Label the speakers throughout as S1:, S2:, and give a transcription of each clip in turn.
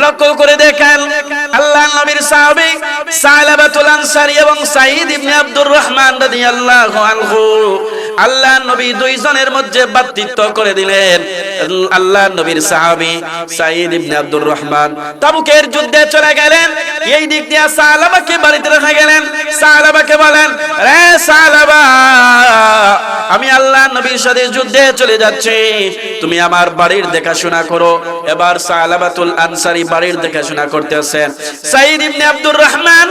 S1: লক্ষ্য করে দেখেন আল্লাহর নবীর সাহাবী সালাবাতুল আনসারী এবং সাঈদ ইবনে আব্দুর রহমান রাদিয়াল্লাহু আনহু আল্লাহর নবী দুইজনের মধ্যে ভ্রাতৃত্ব করে দিলেন। আল্লাহর নবীর সাহাবী সাঈদ ইবনে আব্দুর রহমান তাবুকের যুদ্ধে চলে গেলেন। এই দিক দিয়ে সালাবাকে বাড়িতে রেখে গেলেন। সালাবাকে বলেন, রে সালাবা, আমি আল্লাহর নবীর সাথে যুদ্ধে চলে যাচ্ছি, তুমি আমার বাড়ির দেখাশোনা করো। এবার সালাবাতুল আনসারী বাড়ির দেখাশোনা করতেছেন। সাঈদ ইবনে আব্দুর রহমান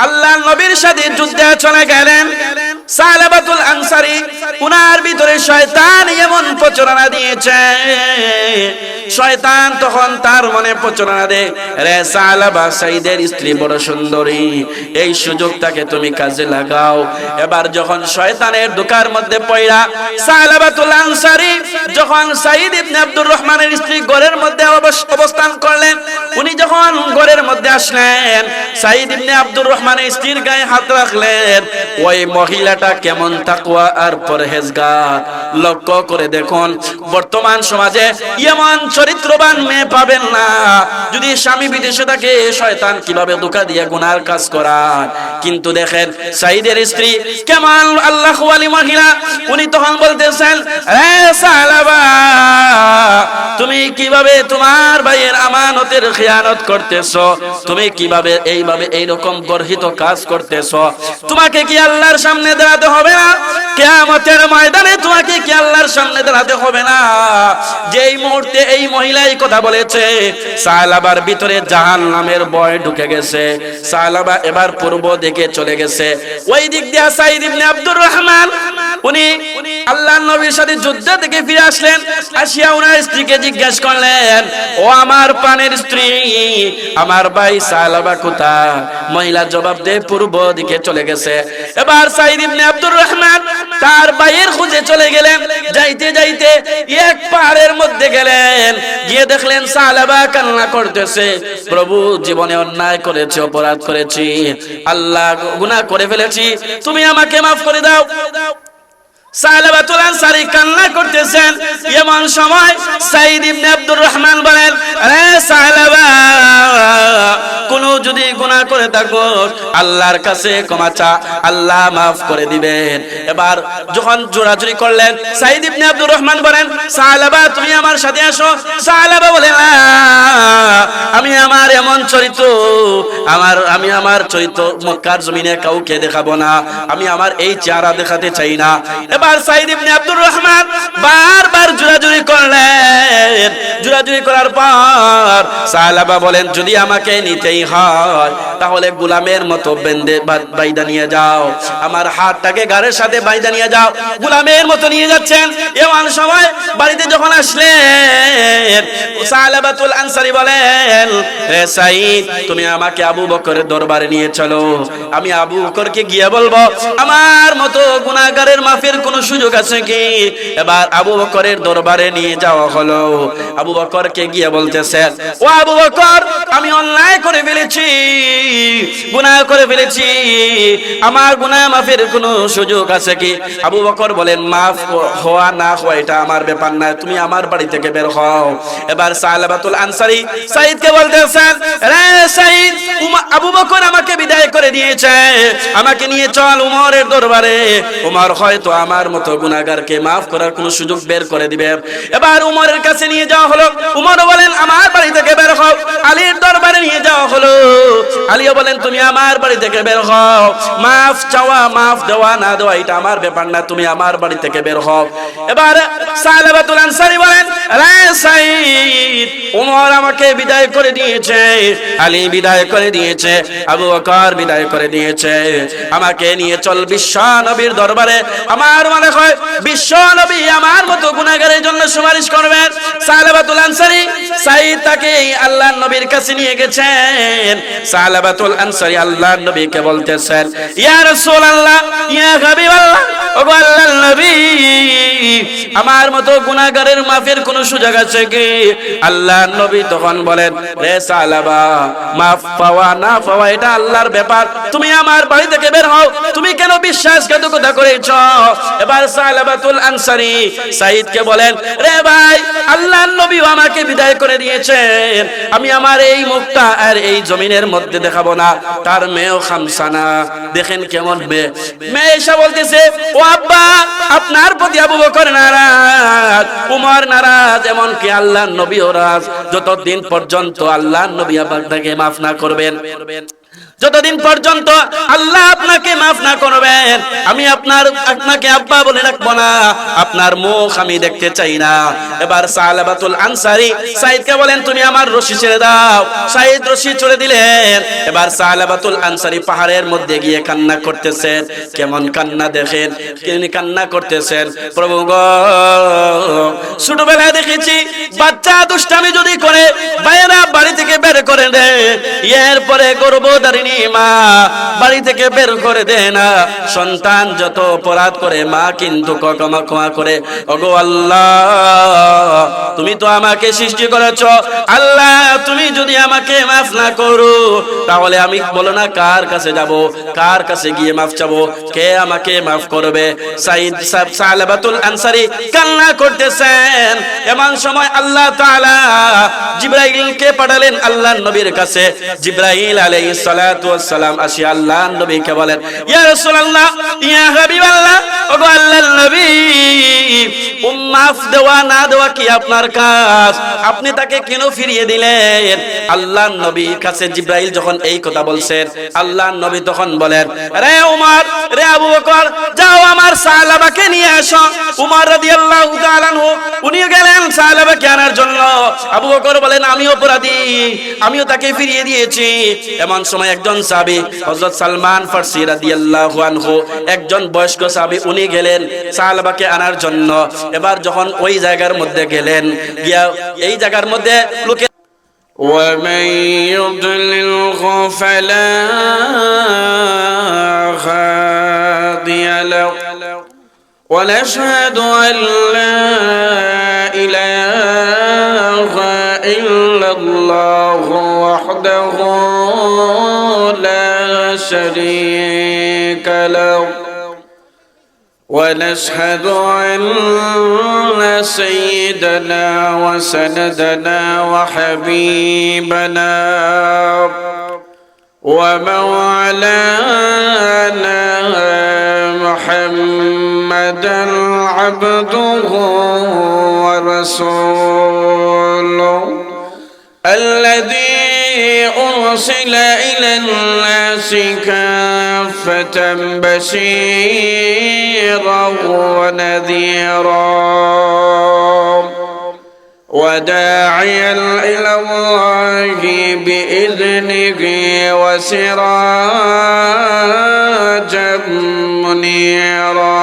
S1: আল্লাহর নবীর সাথে যুদ্ধে চলে গেলেন। সালাবাতুল আনসারী উনার ভিতরে শয়তান এমন প্রচোদনা দিয়েছে, শয়তান তখন তার মনে প্রচোদনা দেয়, রে সালাবা, সাঈদের স্ত্রী বড় সুন্দরী, এই সুযোগটাকে তুমি কাজে লাগাও। এবার যখন শয়তানের ধোঁকার মধ্যে পড়া সালাবাতুল আনসারী যখন সাঈদ ইবনে আব্দুর রহমানের স্ত্রী ঘরের মধ্যে অবস্থান করলেন, উনি যখন ঘরের মধ্যে আসলেন, সাঈদ ইবনে আব্দুর রহমানের স্ত্রীর গায়ে হাত রাখলেন। ওই মহিলাটা কেমন তাকওয়া আর পরহেজগার, লক্ষ্য করে দেখুন বর্তমান সমাজে এমন চরিত্রবান মেয়ে পাবেন না। যদি স্বামী বিদেশে থাকে, শয়তান কিভাবে ধোঁকা দিয়ে গুনার কাজ করায়। কিন্তু দেখেন সাঈদের স্ত্রী কেমন আল্লাহু ওয়ালি মহিলা। উনি তখন বলতেছেন, হে সালাবা, তুমি কিভাবে তোমার ভাইয়ের আমানতের খেয়ানত করতেছো? তুমি কিভাবে এইভাবে এইরকম গর্হিত কাজ করতেছো? তোমাকে কি আল্লাহর সামনে দাঁড়াতে হবে না? কিয়ামতের ময়দানে তোমাকে কি আল্লাহর সামনে দাঁড়াতে হবে না? যেই মুহূর্তে এই মহিলা এই কথা বলেছে, সালাবার ভিতরে জাহান্নামের ভয় ঢুকে গেছে। সালাবা এবার পূর্ব দিকে চলে গেছে। ওই দিক দিয়ে সাঈদ ইবনে আব্দুর রহমান উনি আল্লাহর নবীর সাথে যুদ্ধ থেকে ফিরে আসলেন। আসিয়া ওনার স্ত্রীকে জিজ্ঞাসা করলেন, ও আমার প্রাণের স্ত্রী, আমার ভাই সালাবা কোথায়? মহিলা জবাব দেয়, পূর্ব দিকে চলে গেছে। এবার সাঈদ ইবনে আব্দুর রহমান তার ভাইয়ের খুঁজে চলে গেলেন। যাইতে যাইতে এক পাহাড়ের মধ্যে গেলেন, গিয়ে দেখলেন সালাবা কান্না করতেছে, প্রভু, জীবনে অন্যায় করেছি, অপরাধ করেছি, আল্লাহ গুনাহ করে ফেলেছি, তুমি আমাকে মাফ করে দাও। সালাবাতুল আনসারী কান্না করতেছেন। এমন সময় সাঈদ ইবনে আব্দুর রহমান বলেন, আরে সালাবা, কোন যদি গুনাহ করে থাকো আল্লাহর কাছে ক্ষমা চা, আল্লাহ মাফ করে দিবেন। এবার যখন জোরাজুরি করলেন, সাঈদ ইবনে আব্দুর রহমান বলেন, সালাবা, তুমি আমার সাথে আসো। সালাবা বলেন, আমি আমার এমন চরিত্র, আমি আমার চরিত্র মক্কার জমিনে কাউকে দেখাবো না, আমি আমার এই চেহারা দেখাতে চাই না। এবার সাঈদ ইবনে আব্দুর রহমান বারবার জোরাজুরি করলেন। জোরাজুরি করার পর সালাবা বলেন, যদি আমাকে নিতেই হয় তাহলে গোলামের মতো বেঁধে বাইদা নিয়ে যাও, আমার হাতটাকে গাড়ের সাথে বাইদা নিয়ে যাও। গোলামের মতো নিয়ে যাচ্ছেন। এমন সময় বাড়িতে যখন আসলেন, সালাবাতুল আনসারী বলেন, হে সাঈদ, তুমি আমাকে আবু বকরের দরবারে নিয়ে চলো, আমি আবু বকরকে গিয়ে বলবো আমার মতো গুনাহগারের মাফের কোনো সুযোগ আছে কি? এবার আবু বকরের দরবারে নিয়ে যাওয়া হলো। আবু বকরকে গিয়ে বলতেছেন, ও আবু বকর, আমি অন্যায় করে ফেলেছি, গুনাহ করে ফেলেছি, আমার গুনাহ মাফের কোনো সুযোগ আছে কি? আবু বকর বলেন, মাফ হওয়া না হওয়া এটা আমার ব্যাপার না, তুমি আমার বাড়ি থেকে বের হও। এবার সালাবাতুল আনসারী সাঈদকে বলতেছেন, রে সাঈদ, আবু বকর আমাকে বিদায় করে দিয়েছে, আমাকে নিয়ে চল উমরের দরবারে, উমর হয়তো আমার মতো গুনাহগারকে মাফ করার কোনো সুযোগ বের করে দিবে। এবার উমরের কাছে নিয়ে যাওয়া হলো। উমর বলেন, আমার বাড়ি থেকে বের হও। আলীর দরবারে নিয়ে যাওয়া হলো। আলীও বলেন, তুমি আমার বাড়ি থেকে বের হও, মাফ চাওয়া মাফ দেওয়া না দেওয়া এটা আমার ব্যাপার না, তুমি আমার বাড়ি থেকে বের হও। এবার সালাবাতুল আনসারী বলেন, রে সাঈদ, উমর আমাকে বিদায় করে দিয়েছে, আলী বিদায় করে দিয়েছে, আবু বকর বিদায় করে দিয়েছে, আমাকে নিয়ে চল বিশ্ব নবীর দরবারে, আমার মনে হয় বিশ্ব নবী আমার মতো গুনাহগারের জন্য সুপারিশ করবেন। সালাবাতুল আনসারী সাঈদ তাকে আল্লাহর নবীর কাছে নিয়ে গেছেন। সালাবাতুল আনসারী আল্লাহর নবীকে বলতেছেন, ইয়া রাসূলুল্লাহ, ইয়া হাবিবাল্লাহ, ওগো আল্লাহর নবী, আমার মতো গুনাহগারের মাফের কোন সুযোগ আছে কি? আল্লাহর নবী তখন বলেন, রে সালাবা, মাফ পাওয়া না পাওয়া এটা আল্লাহর ব্যাপার, তুমি আমার বাড়ি থেকে বের হও। তুমি কেন বিশ্বাসঘাতকতা করেছ? এবার সালাবাতুল আনসারী সাঈদকে বলেন, রে ভাই, আল্লাহর নবী আমাকে বিদায় করে দিয়েছেন, আমি আমার এই মুখটা আর এই জমিনের মধ্যে দেখাবো না। তার মেয়েও খামসানা, দেখেন কেমন মেয়ে। মেয়ে এসে বলতেছে, ও আব্বা, আপনার প্রতি আবু বকর নারাজ, উমর নারাজ, এমনকি আল্লাহর নবীও নারাজ, যতদিন পর্যন্ত আল্লাহর নবী আপনাকে মাফ না করবেন, যতদিন পর্যন্ত আল্লাহ আপনাকে মাফ না করবেন, আমি আপনাকে আব্বা বলে রাখবো না, আপনার মুখ আমি দেখতে চাই না। এবার সালাবাতুল আনসারী সাঈদকে বলেন, তুমি আমার রশি ছেড়ে দাও। সাঈদ রশি ছেড়ে দিলেন। এবার সালাবাতুল আনসারী পাহাড়ের মধ্যে গিয়ে কান্না করতেছেন। কেমন কান্না দেখেন, তিনি কান্না করতেছেন, প্রভু গো, ছোটবেলায় দেখেছি বাচ্চা দুষ্টামি যদি করে বাইরা বাড়ি থেকে বের করে দেয়, এরপরে গর্ভধারী মা বাড়ি থেকে বের করে দেয় না। সন্তান যত অপরাধ করে মা কিন্তু ক্ষমা করে। ওগো আল্লাহ, তুমি তো আমাকে সৃষ্টি করেছো, আল্লাহ তুমি যদি আমাকে মাফ না করো, তাহলে আমি বলো না কার কাছে যাব, কার কাছে গিয়ে মাফ চাবো, কে আমাকে মাফ করবে? সালাবাতুল আনসারী কান্না করতেছেন। এমন সময় আল্লাহ তাআলা জিবরাইলকে পাঠালেন আল্লাহর নবীর কাছে। জিবরাইল আলাইহিস সালাতু ওয়াস সালাম আসি আল্লাহর নবীকে বলেন, ইয়া রাসূলুল্লাহ, ইয়া হাবিবাল্লাহ, ওগো আল্লাহর নবী, মাফ দেওয়া না দেওয়া কি আপনার কাজ? আপনি তাকে কেন ফিরিয়ে দিলেন? আল্লাহর নবীর কাছে জিবরাইল যখন এই কথা বলছেন, আল্লাহর নবী তখন বলেন, রে উমর, রে আবু বকর, যাও আমার সাহাবাকে নিয়ে আসো। উমর রাদিয়াল্লাহু তাআলা আনহু উনি গেলেন সাহাবাকে আনার জন্য। আবু বকর বলেন, আমি অপরাধী, আমিও তাকে ফিরিয়ে দিয়েছি। এমন সময় একজন সাহাবী হযরত সালমান ফারসি রাদিয়াল্লাহু আনহু, একজন বয়স্ক সাহাবী, উনি গেলেন সাহাবাকে আনার জন্য। এবার যখন ওই জায়গার মধ্যে গেলেন, গিয়া এই জায়গার মধ্যে লোকে
S2: ومن يضلله فلا هادي له ونشهد أن لا إله إلا الله وحده لا شريك له ونشهد أن سيدنا وسندنا وحبيبنا ومولانا محمدا عبده ورسوله الذي أرسل إلى الناس كافة بشيرا ونذيرا وداعيا إلى الله بإذنه وسراجا منيرا.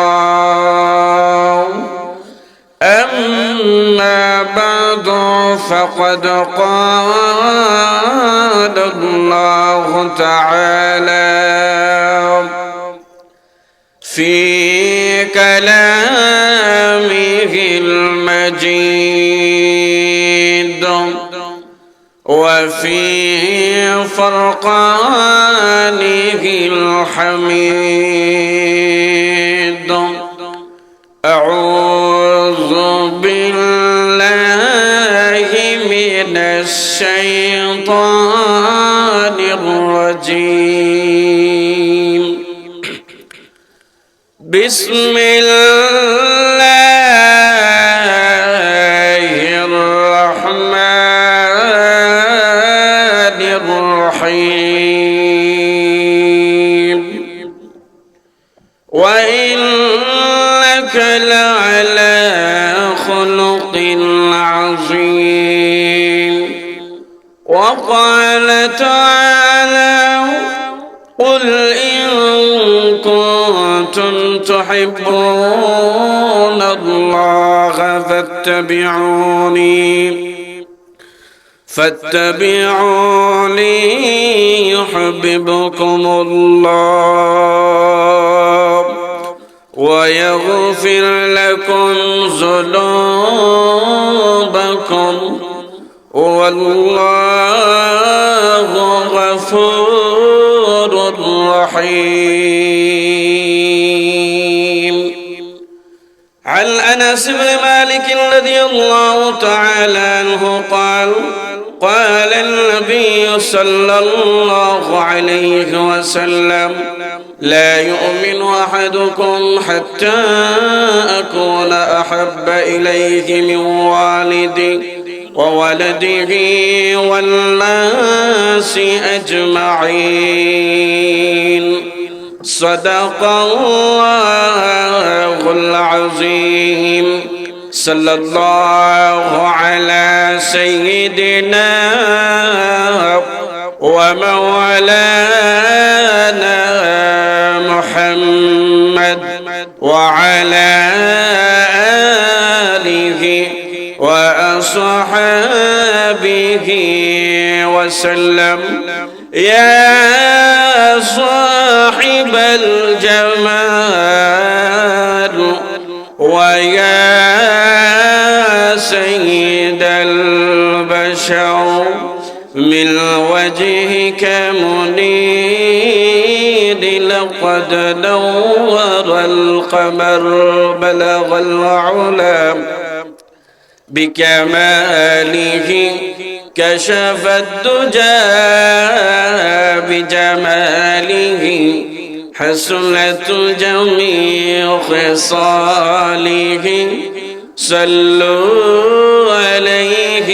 S2: أما بعد فقد قال الله تعالى في كلامه المجيد وفي فرقانه الحميد. أعوذ بالله من الشيطان الرجيم. بسم الله الرحمن الرحيم. وإنك لعلى خلق عظيم. وقال تعالى قل إن كنتم تحبون الله فاتبعوني فاتبعوني يحببكم الله ويغفر لكم ذنوبكم والله غفور رحيم. عن أنس بن مالك رضي الله تعالى عنه قال قال النبي صلى الله عليه وسلم لا يؤمن أحدكم حتى أكون أحب إليه من والده وولده والناس أجمعين. صدق الله العظيم. صلى الله على سيدنا ومولانا محمد وعلى آله وأصحابه وسلم. يا صاحب الجمال ويا سيد البشر من وجهك منير لقد نور القمر بلغ العلا بكماله كشف الدجى بجماله حسنت جميع خصاله. صلوا عليه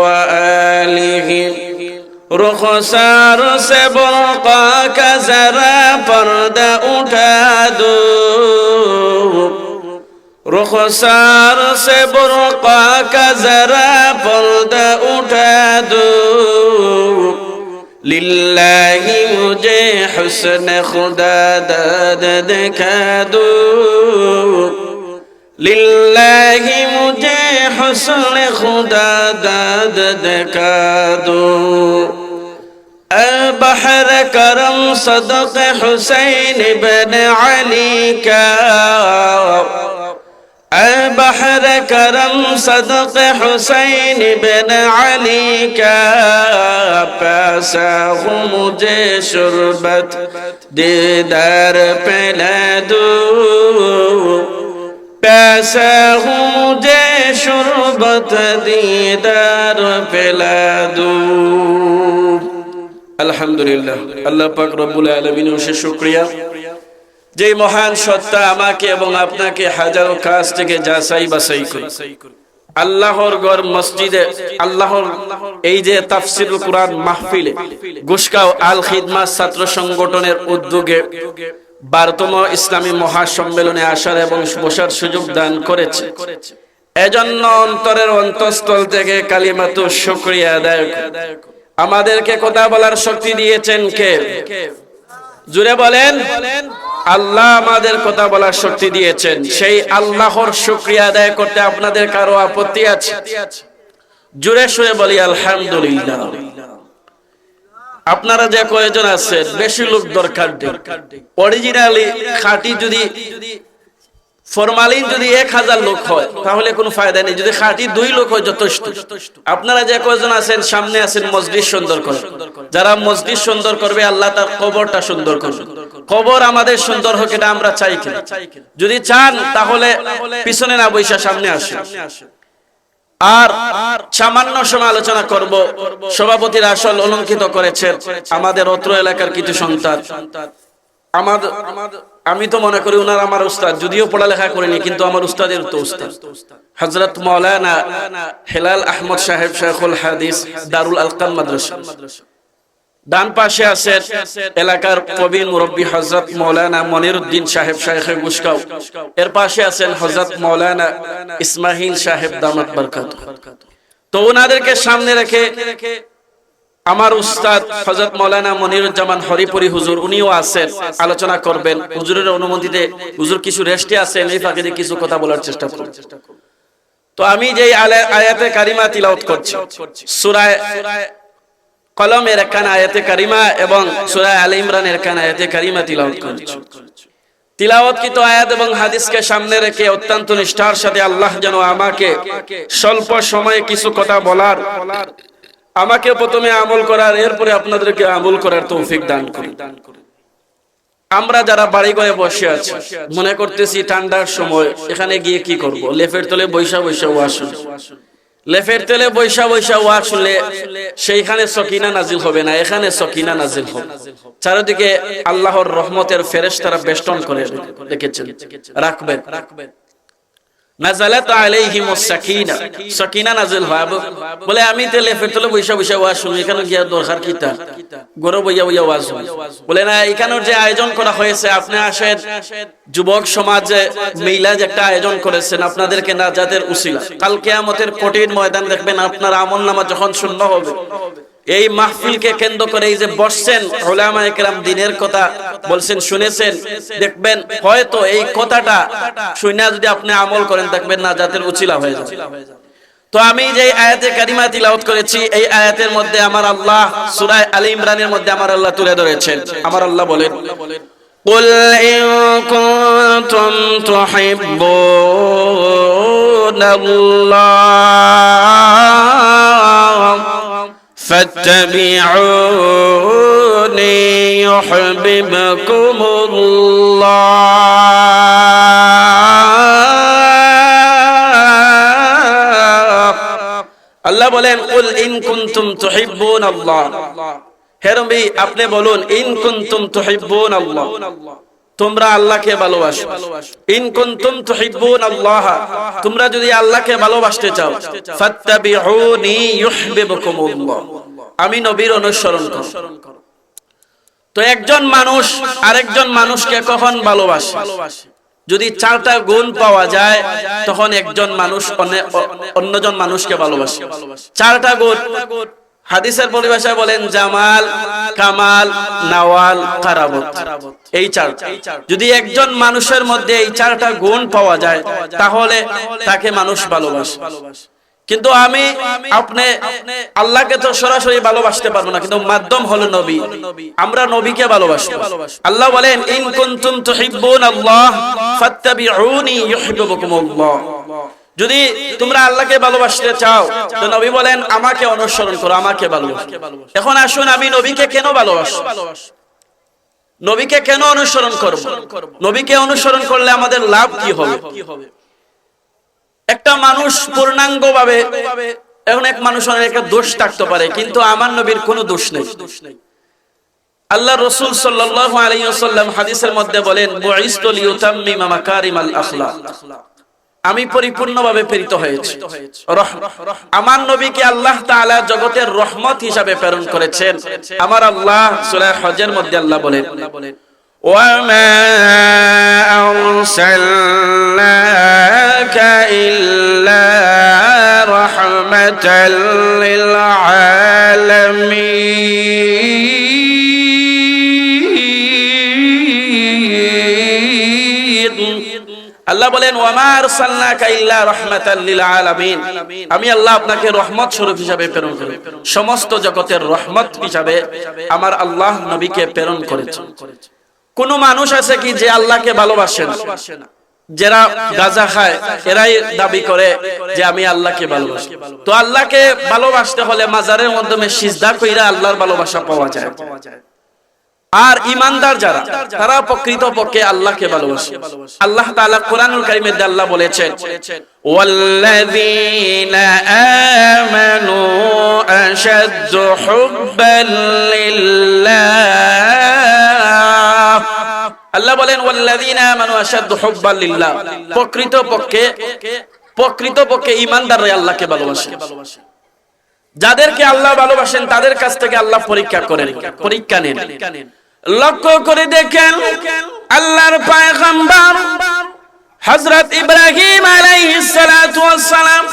S2: وآله. رخسار سے برقع کا ذرا پردہ اٹھا دو. رخسار سے برقع کا ذرا پردہ اٹھا دو. للہ مجھے حسن خدا داد دکھا دو. للہ مجھے حسن خدا داد دکھا دو. اے بحر کرم صدق حسین بن علی کا. اے بحر کرم صدق حسین بن علی کا. پیاسا ہوں مجھے شربت دیدار پلا دو. پیاسا ہوں مجھے شربت دیدار پلا دو. আলহামদুলিল্লাহ, আল্লাহ পাক রব্বুল আলামিনের অশেষ শুকরিয়া যে মহান সত্তা আমাকে এবং আপনাকে হাজারো কাজ থেকে যাচাই বাছাই করে আল্লাহর ঘর মসজিদে, আল্লাহর এই যে তাফসিরুল কুরআন মাহফিলে গুশকাও আল খিদমাত ছাত্র সংগঠনের উদ্যোগে 12তম ইসলামী মহাসম্মেলনে আসার এবং বসার সুযোগ দান করেছে। এজন্য অন্তরের অন্তঃস্থল থেকে কালিমাতু শুকরিয়া আদায় করি। আমাদেরকে কথা বলার শক্তি দিয়েছেন কে? জুড়ে বলেন। আল্লাহ আমাদের কথা বলার শক্তি দিয়েছেন। সেই আল্লাহর শুকরিয়া আদায় করতে আপনাদের কারো আপত্তি আছে? জুড়ে শুয়ে বলি আলহামদুলিল্লাহ। আপনারা যে কয়েকজন আছেন, বেশি লোক দরকার নেই। অরিজিনালি খাঁটি যদি ফরমালিন যদি 1000 লোক হয় তাহলে কোনো ফায়দা নেই, যদি খাঁটি 2 লোক হয় যথেষ্ট। আপনারা যে কয়জন আছেন সামনে আছেন মসজিদ সুন্দর করে, যারা মসজিদ সুন্দর করবে আল্লাহ তার কবরটা সুন্দর করবে। কবর আমাদের সুন্দর হোক এটা আমরা চাই কিনা? যদি চান তাহলে পিছনে না বৈশা সামনে আসেন। আর সামান্য সময় আলোচনা করব। সভাপতির আসল অলঙ্কিত করেছেন আমাদের অত্র এলাকার কিছু সন্তান। আমি তো মনে করি ওনার আমার উস্তাদ, যদিও পড়ালেখা করিনি কিন্তু আমার উস্তাদের তো উস্তাদ হযরত মাওলানা হেলাল আহমদ সাহেব, শেখুল হাদিস, দারুল আলকাম মাদ্রাসা। ডান পাশে আছেন এলাকার প্রবীণ মুরব্বী হযরত মাওলানা মনিরউদ্দিন সাহেব, শাইখে গুশকাও। এর পাশে আছেন হযরত মাওলানা ইসমাইল সাহেব দামাত বরকাতুহু। তো ওনাদেরকে সামনে রেখে আমার উস্তাদ হযরত মাওলানা মনিরুজ্জামান হরিপুরি হুজুর, উনিও আছেন, আলোচনা করবেন। হুজুরের অনুমতিতে হুজুর কিছু রেস্টে আছেন, এই ফাঁকে কিছু কথা বলার চেষ্টা করব। তো আমি যে আয়াতে কারিমা তিলাওয়াত করছি সূরা কলমের একখানা আয়াতে কারিমা এবং সূরা আলে ইমরানের একখানা আয়াতে কারিমা তিলাওয়াত করছি। তিলাওয়াতকৃত আয়াত এবং হাদিসকে সামনে রেখে অত্যন্ত নিষ্ঠার সাথে আল্লাহ যেন আমাকে স্বল্প সময়ে কিছু কথা বলার, আমাকে প্রথমে আমল করার, এরপরে আপনাদেরকে আমল করার তৌফিক দান করুন। আমরা যারা বাড়ি ঘরে বসে আছি মনে করতেছি ঠান্ডার সময় এখানে গিয়ে কি করব, লেফের তলে বৈশা বৈশা ওয়াজ শুনব। লেফের তলে বৈশা বৈশা ওয়াজ শুনলে সেইখানে সকিনা নাজিল হবে না, এখানে সকিনা নাজিল হবে। চারিদিকে আল্লাহর রহমতের ফেরেশতারা বেষ্টন করে রেখেছেন, রাখবেন। নাযালাত আলাইহিমুস সাকিনা, সকিনা নাজিল হয়। বলে আমি তো লেফের তলে বৈশা বৈশা ওয়াজ শুনি, এখানে গিয়া দরকার কিতা, গরো বইয়া বইয়া ওয়াজ হয়। বলে না, এখানের যে আয়োজন করা হয়েছে, আপনি আসেন, যুবক সমাজে মিলাদ একটা আয়োজন করেছেন আপনাদেরকে নাজাতের উসিলা। কাল কিয়ামতের কঠিন ময়দান দেখবেন আপনার আমলনামা যখন শূন্য হবে, এই মাহফিলকে কেন্দ্র করে এই যে বসছেন উলামায়ে কেরাম দ্বীনের কথা বলছেন, শুনেছেন, দেখবেন হয়তো এই কথাটা শুনে যদি আপনি আমল করেন দেখবেন নাজাতের উসিলা হয়ে যাবে। তো আমি যে আয়াতে কারিমা তিলাওয়াত করেছি, এই আয়াতের মধ্যে আমার আল্লাহ সূরা আলে ইমরানের মধ্যে আমার আল্লাহ তুলে ধরেছেন। আমার আল্লাহ বলেন, কুল ইন কুনতুম তুহিব্বুনাল্লাহ ফাত্তাবিউনি ইউহিব্বুকুমুল্লাহ। আল্লাহ বলেন, কুল ইন কুনতুম তুহিব্বুনাল্লাহ, হে নবী আপনি বলুন, ইন কুনতুম তুহিব্বুনাল্লাহ, তোমরা আল্লাহকে ভালোবাসো। ইন কুনতুম তুহিব্বুনাল্লাহ, তোমরা যদি আল্লাহকে ভালোবাসতে চাও, ফাত্তাবিউনি ইউহিব্বুকুমুল্লাহ, আমি নবীর অনুসরণ করো। তো একজন মানুষ আরেকজন মানুষকে কখন ভালোবাসে? যদি চারটা গুণ পাওয়া যায় তখন একজন মানুষ অন্যজন মানুষকে ভালোবাসে। চারটা গুণ হাদিসের পরিভাষায় বলেন জামাল, কামাল, নাওয়াল, কারাবত। এই চারটা যদি একজন মানুষের মধ্যে এই চারটা গুণ পাওয়া যায় তাহলে তাকে মানুষ ভালোবাসে। কিন্তু আমি আপনি আল্লাহকে তো সরাসরি ভালোবাসতে পারবো না, কিন্তু মাধ্যম হলো নবী। আমরা নবীকে ভালোবাসি। আল্লাহ বলেন, ইন কুনতুম তুহিব্বুনাল্লাহ ফাত্তাবিউনি ইউহিব্বুকুমুল্লাহ, যদি তোমরা আল্লাহকে ভালোবাসতে চাও তো নবী বলেন আমাকে অনুসরণ করো, আমাকে ভালোবাসো। এখন আসুন, আমি নবীকে কেন ভালোবাসি, নবীকে কেন অনুসরণ করব, নবীকে অনুসরণ করলে আমাদের লাভ কি হবে? একটা মানুষ পূর্ণাঙ্গভাবে, এখন এক মানুষের একটা দোষ থাকতে পারে কিন্তু আমার নবীর কোনো দোষ নেই। আল্লাহ রাসূল সাল্লাল্লাহু আলাইহি ওয়াসাল্লাম হাদিসের মধ্যে বলেন, বুইসতু লিউতাম্মিমা মাকারিমাল আখলাক, আমি পরিপূর্ণভাবে প্রেরিত হয়েছি। আমার নবীকে আল্লাহ তাআলা জগতের রহমত হিসাবে প্রেরণ করেছেন। আমার আল্লাহ সূরা হজের মধ্যে আল্লাহ বলেন, ওয়ামা আরসালনাকা ইল্লা রাহমাতাল লিল আলামিন। আল্লাহ বলেন, ওয়ামা আরসালনাকা ইল্লা রাহমাতাল লিল আলামিন, আমি আল্লাহ আপনাকে রহমত স্বরূপ হিসাবে প্রেরণ করি, সমস্ত জগতের রহমত হিসাবে আমার আল্লাহ নবীকে প্রেরণ করেছেন। কোন মানুষ আছে কি যে আল্লাহকে ভালোবাসে না? যারা গাঁজা খায় এরাই দাবি করে যে আমি আল্লাহকে ভালোবাসি। তো আল্লাহকে ভালোবাসতে হলে মাজারের মাধ্যমে সিজদা কইরা আল্লাহর ভালোবাসা পাওয়া যায়। আর ঈমানদার যারা, তারা প্রকৃতপক্ষে আল্লাহকে ভালোবাসে। আল্লাহ তাআলা কোরআনুল কারীমে আল্লাহ বলেছেন, ওয়াল্লাযীনা আমানু আশাদ্দু হুব্বান লিল্লাহ। আল্লাহ বলেন, ওয়াল্লাযীনা আমানু আশাদ্দু হুব্বান লিল্লাহ, প্রকৃতপক্ষে ঈমানদাররা আল্লাহকে ভালোবাসে। যাদেরকে আল্লাহ ভালোবাসেন তাদের কাছ থেকে আল্লাহ পরীক্ষা নেন। লক্ষ্য করে দেখেন, আল্লাহর পয়গম্বর হযরত ইব্রাহিম আলাইহিস সালাতু ওয়াস সালাম,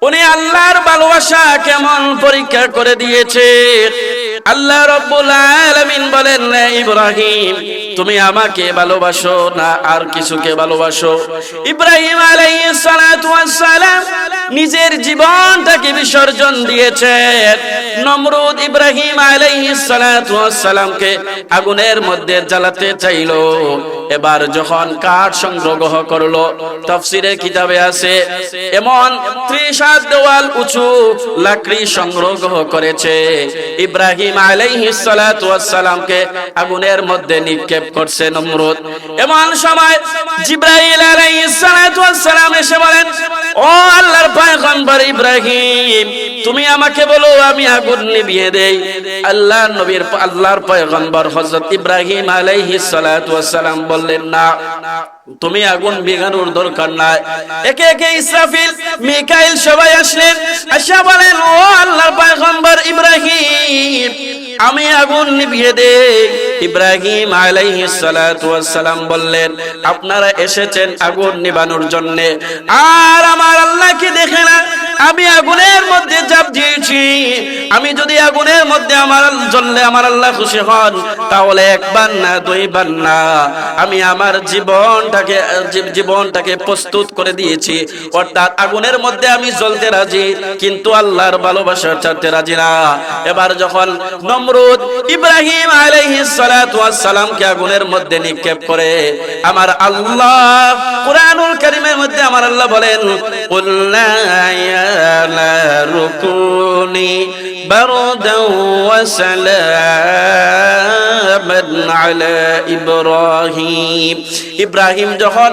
S2: উনি আল্লাহর ভালোবাসা কেমন পরীক্ষা করে দিয়েছে।
S1: আল্লাহ রাব্বুল আলামিন বলেন, ইব্রাহিম তুমি আমাকে ভালোবাসো না আর কিছুকে ভালোবাসো? ইব্রাহিম আলাইহিস সালাতু ওয়াস সালাম নিজের জীবনটাকে বিসর্জন দিয়েছেন। নমরুদ ইব্রাহিম আলাইহিস সালাতু ওয়াস সালামকে আগুনের মধ্যে জ্বালাতে চাইলো। এবার যখন কাঠ সংগ্রহ করলো, তাফসীরের কিতাবে আছে এমন 30 দেওয়াল উঁচু লাকড়ি সংগ্রহ করেছে। ইব্রাহিম আলাইহিস সালাতু ওয়াস সালামকে আগুনের মধ্যে নিক্ষেপ করছে নমরুদ। এমন সময় জিবরাইল আলাইহিস সালাতু ওয়াস সালাম এসে বলেন, ও আল্লাহর পয়গম্বর ইব্রাহিম তুমি আমাকে বলো আমি আগুন নিভিয়ে দেই। আল্লাহর পয়গম্বর হযরত ইব্রাহিম আলাইহিস সালাতু ওয়াস সালাম বললেন, না তুমি আগুন নিভানোর দরকার নাই। একে একে ইসরাফিল মিকাইল সবাই আসলেন, আশা বলেন, ও আল্লাহর পয়গম্বর ইব্রাহিম আমি আগুন নিভিয়ে দেই। ইব্রাহিম আলাইহিস সালাতু ওয়াস সালাম বললেন, আপনারা এসেছেন আগুন নিভানোর জন্য, আর আমার আল্লাহকে দেখে না আমি আগুনের মধ্যে ঝাঁপ দিয়েছি। আমি যদি আগুনের মধ্যে আমার জ্বললে আমার আল্লাহ খুশি হন, তাহলে একবার না দুইবার না আমি আমার জীবনটাকে প্রস্তুত করে দিয়েছি। অর্থাৎ আগুনের মধ্যে আমি জ্বলতে রাজি, কিন্তু আল্লাহর ভালোবাসা ছাড়তে রাজি না। এবার যখন নমরুদ ইব্রাহিম আলাইহিস সালাতু ওয়াস সালামকে আগুনের মধ্যে নিক্ষেপ করে, আমার আল্লাহ কুরআনুল কারীমের মধ্যে আমার আল্লাহ বলেন, কুল্লা ইয়া নারু কুনি বারদান ওয়া সালামান আলা ইব্রাহিম। ইব্রাহিম যখন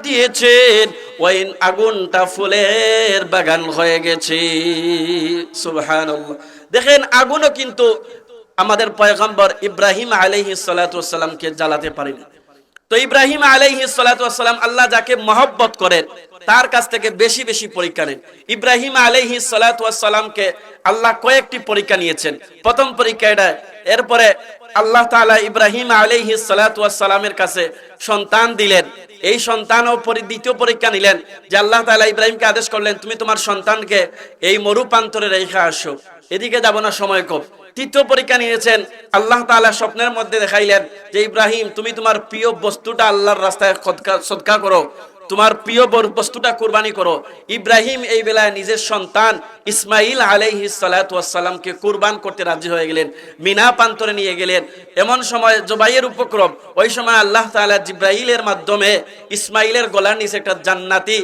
S1: দিয়েছেন ওই আগুনটা ফুলের বাগান হয়ে গেছে। সুবহানাল্লাহ। দেখেন আগুনও কিন্তু আমাদের পয়গম্বর ইব্রাহিম আলাইহিস সালাতু ওয়াস সালামকে জ্বালাতে পারেনি। তো ইব্রাহিম আলাইহিস সালাতু ওয়াস সালাম আল্লাহ যাকে মহব্বত করেন তার কাছ থেকে বেশি বেশি পরীক্ষা নেন। ইব্রাহিম আলাইহিস সালাতু ওয়াস সালামকে আল্লাহ কয়েকটি পরীক্ষা নিয়েছেন। প্রথম পরীক্ষা এটা। এরপরে আল্লাহ তাআলা ইব্রাহিম আলাইহিস সালাতু ওয়াস সালামের কাছে সন্তান দিলেন। এই সন্তানও দ্বিতীয় পরীক্ষা নিলেন, যে আল্লাহ তাআলা ইব্রাহিমকে আদেশ করলেন তুমি তোমার সন্তানকে এই মরু প্রান্তরে রেখে আসো, এদিকে যাব না, সময় কম। তৃতীয় পরীক্ষা নিয়েছেন, আল্লাহ তাআলা স্বপ্নের মধ্যে দেখাইলেন যে ইব্রাহিম তুমি তোমার প্রিয় বস্তুটা আল্লাহর রাস্তায় সদকা করো, তোমার প্রিয় বস্তুটা কুরবানি করো। ইব্রাহিম এই বেলায় নিজের সন্তান ইসমাইল আলাইহিস সালাতু ওয়াস সালামকে কুরবান করতে রাজি হয়ে গেলেন, মিনা প্রান্তরে নিয়ে গেলেন। এমন সময় জবাইয়ের উপক্রম, ওই সময় আল্লাহ তাআলা জিবরাইলের মাধ্যমে ইসমাইলের গলার নিচে একটা জান্নাতি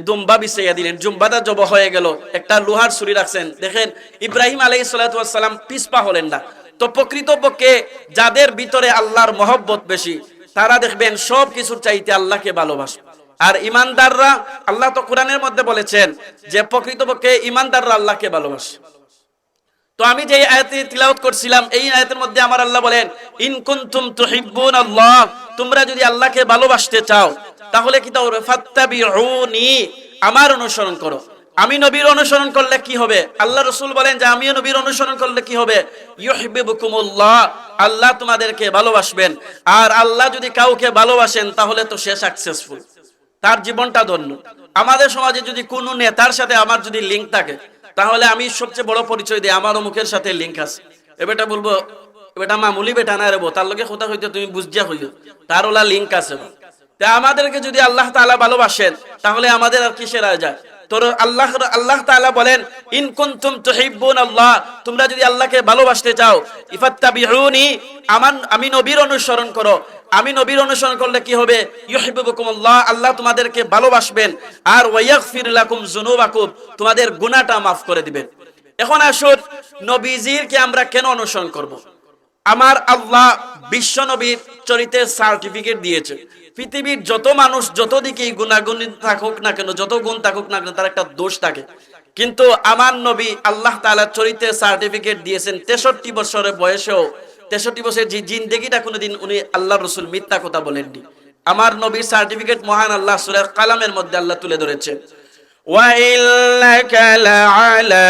S1: দুম্বা বিছাইয়া দিলেন। জুম্বাটা জবা হয়ে গেল, একটা লোহার ছুরি রাখছেন। দেখেন ইব্রাহিম আলাইহিস সালাতু ওয়াস সালাম পিছপা হলেন না। তো প্রকৃতপক্ষে যাদের ভিতরে আল্লাহর মহব্বত বেশি, তারা দেখবেন সব কিছুর চাইতে আল্লাহকে ভালোবাসে। আর ইমানদাররা, আল্লাহ তো কোরআনের মধ্যে বলেছেন যে প্রকৃতপক্ষে ইমানদাররা আল্লাহকে ভালোবাসে। তো আমি যে আয়াতে তিলাওয়াত করছিলাম, এই আয়াতের মধ্যে আমার আল্লাহ বলেন, ইন কুনতুম তুহিব্বুনাল্লাহ, তোমরা যদি আল্লাহকে ভালোবাসতে চাও তাহলে কি করবে? ফাত্তাবিউনি, আমার অনুসরণ করো। আমি নবীর অনুসরণ করলে কি হবে? আল্লাহ রাসূল বলেন যে আমি নবীর অনুসরণ করলে কি হবে? ইউহিব্বুকুমুল্লাহ, আল্লাহ তোমাদেরকে ভালোবাসবেন। আর আল্লাহ যদি কাউকে ভালোবাসেন তাহলে তো সে সাকসেসফুল, তার জীবনটা ধন্য। আমাদের সমাজে যদি কোনো নেতার সাথে আমার যদি লিঙ্ক থাকে, তাহলে আমি সবচেয়ে বড় পরিচয় দিই আমার অমুকের সাথে লিঙ্ক আছে। এ বেটা বলবো বেটা মামুলি বেটা না রেবো, তার লগে কথা হইতে তুমি বুঝিয়া হইল, তার ওলা লিঙ্ক আছে। তা আমাদেরকে যদি আল্লাহ তাআলা ভালোবাসেন তাহলে আমাদের আর কিসের আয়? তোর আল্লাহ তাআলা বলেন, ইন কুনতুম তুহিব্বুনাল্লাহ, তোমরা যদি আল্লাহকে ভালোবাসতে চাও, ইফাত্তাবিউনি, আমি নবীর অনুসরণ করো। আমি নবীর অনুসরণ করলে কি হবে? ইউহিব্বুকুমুল্লাহ, আল্লাহ তোমাদেরকে ভালোবাসবেন। আর ওয়ায়াগফির লাকুম যুনুবাকুম, তোমাদের গুনাহটা maaf করে দিবেন। এখন আসুন নবীজিকে আমরা কেন অনুসরণ করব? আমার আল্লাহ বিশ্ব নবীর চরিত্রের সার্টিফিকেট দিয়েছে। পৃথিবীর যত মানুষ যত দিকেই গুণাগুণ থাকুক না কেন, যত গুণ থাকুক না কেন, তার একটা দোষ থাকে। কিন্তু আমার নবী আল্লাহ তাআলা চরিত্রের সার্টিফিকেট দিয়েছেন 63 বছরের বয়সেও। 63 বছরের যে জিন্দেগিটা কোনোদিন উনি আল্লাহর রাসূল মিথ্যা কথা বলেননি। আমার নবীর সার্টিফিকেট মহান আল্লাহ সূরা কালামের মধ্যে আল্লাহ তুলে ধরেছেন, ওয়া ইন্নাকা লাআলা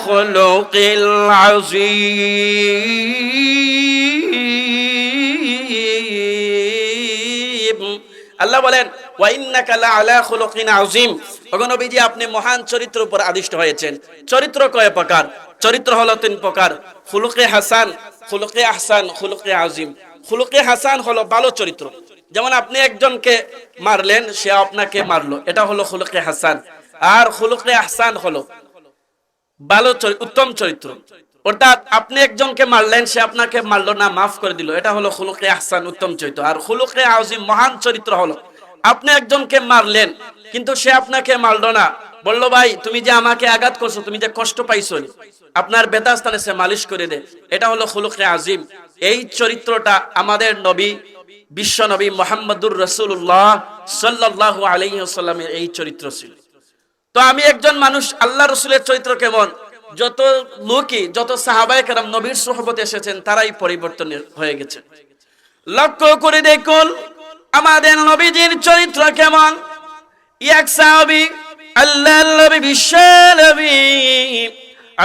S1: খুলুকিল আযীম। আল্লাহ বলেন, ওয়া ইন্নাকা লাআলা খুলুকিন আযীম, ওগো নবীজি আপনি মহান চরিত্রের উপর আদিষ্ট হয়েছেন। চরিত্র কয় প্রকার? চরিত্র হলো তিন প্রকার, খুলুকে হাসান, খুলুকে আহসান, খুলুকে আজিম। খুলুকে হাসান হলো ভালো চরিত্র, যেমন আপনি একজনকে মারলেন, সে আপনাকে মারলো, এটা হলো খুলুকে হাসান। আর খুলুকে আহসান হলো ভালো উত্তম চরিত্র, অর্থাৎ আপনি একজনকে মারলেন, সে আপনাকে মারলো না, মাফ করে দিল, এটা হলো খুলুকে আহসান, উত্তম চরিত্র। আর খুলুকে আজিম মহান চরিত্র হলো আপনি একজনকে মারলেন কিন্তু সে আপনাকে মারলো না, বললো ভাই তুমি যে আমাকে আঘাত করছো, তুমি যে কষ্ট পাইছো, আপনার বেতা স্থানে সে মালিশ করে দে, এটা হলো খুলুকে আজিম। এই চরিত্রটা আমাদের নবী, বিশ্ব নবী মুহাম্মদুর রাসূলুল্লাহ সাল্লাল্লাহু আলাইহি ওয়াসাল্লামের এই চরিত্র ছিল। তো আমি একজন মানুষ, আল্লাহ রসুলের চরিত্র কেমন, যত লোকই, যত সাহাবায়ে কেরাম নবীর সুহবতে এসেছেন তারাই পরিবর্তন হয়ে গেছে। লক্ষ্য করে দেখুন আমাদের নবীজির চরিত্র কেমন। এক সাহাবী আল্লাহর নবী, বিশ্ব নবী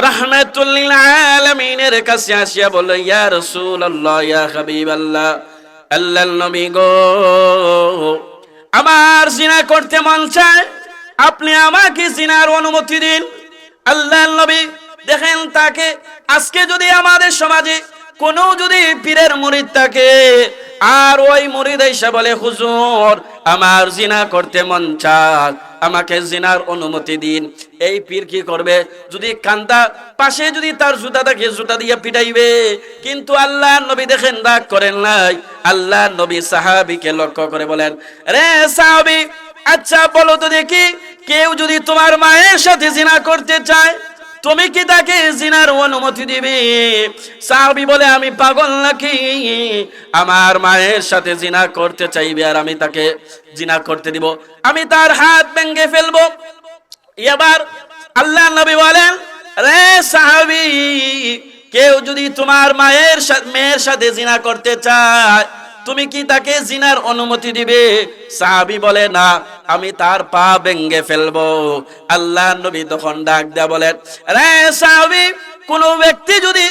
S1: রাহমাতুল লিল আলামিনের কাছে আসিয়া বলল, ইয়া রাসূলুল্লাহ, ইয়া হাবিবাল্লাহ, আল্লাহর নবী গো, আমার জিনা করতে মন চায়, আপনি আমাকে জিনার অনুমতি দিন। আল্লাহর নবী দেখেন, তাকে আজকে যদি আমাদের সমাজে কোনো যদি পীরের মুরিদ থাকে আর ওই মুরিদ এসে বলে, হুজুর আমার জিনা করতে মন চায়, আমাকে জিনার অনুমতি দিন, এই পীর কি করবে? যদি কান্দা পাশে যদি তার জুতা থাকে, জুতা দিয়ে পিটাইবে। কিন্তু আল্লাহর নবী দেখেন রাগ করেন নাই, আল্লাহর নবী সাহাবীকে লক্ষ্য করে বলেন, রে সাহাবী, আচ্ছা বলো তো দেখি, কেউ যদি তোমার মায়ের সাথে জিনা করতে চায়, তুমি কি তাকে জিনার অনুমতি দিবে? সাহাবী বলে, আমি পাগল নাকি, আমার মায়ের সাথে জিনা করতে চাইবে আর আমি তাকে জিনা করতে দিব? আমি তার হাত ভেঙে ফেলবো। এবার আল্লাহর নবী বলেন, রে সাহাবী, কেউ যদি তোমার মেয়ের সাথে জিনা করতে চায়, তুমি কি তাকে জিনার অনুমতি দিবে? সাহাবী বলে, না, আমি তার পা ভেঙে ফেলবো। আল্লাহর নবী তখন ডাক দেয়া বলেন, রে সাহাবী, কোনো ব্যক্তি যদি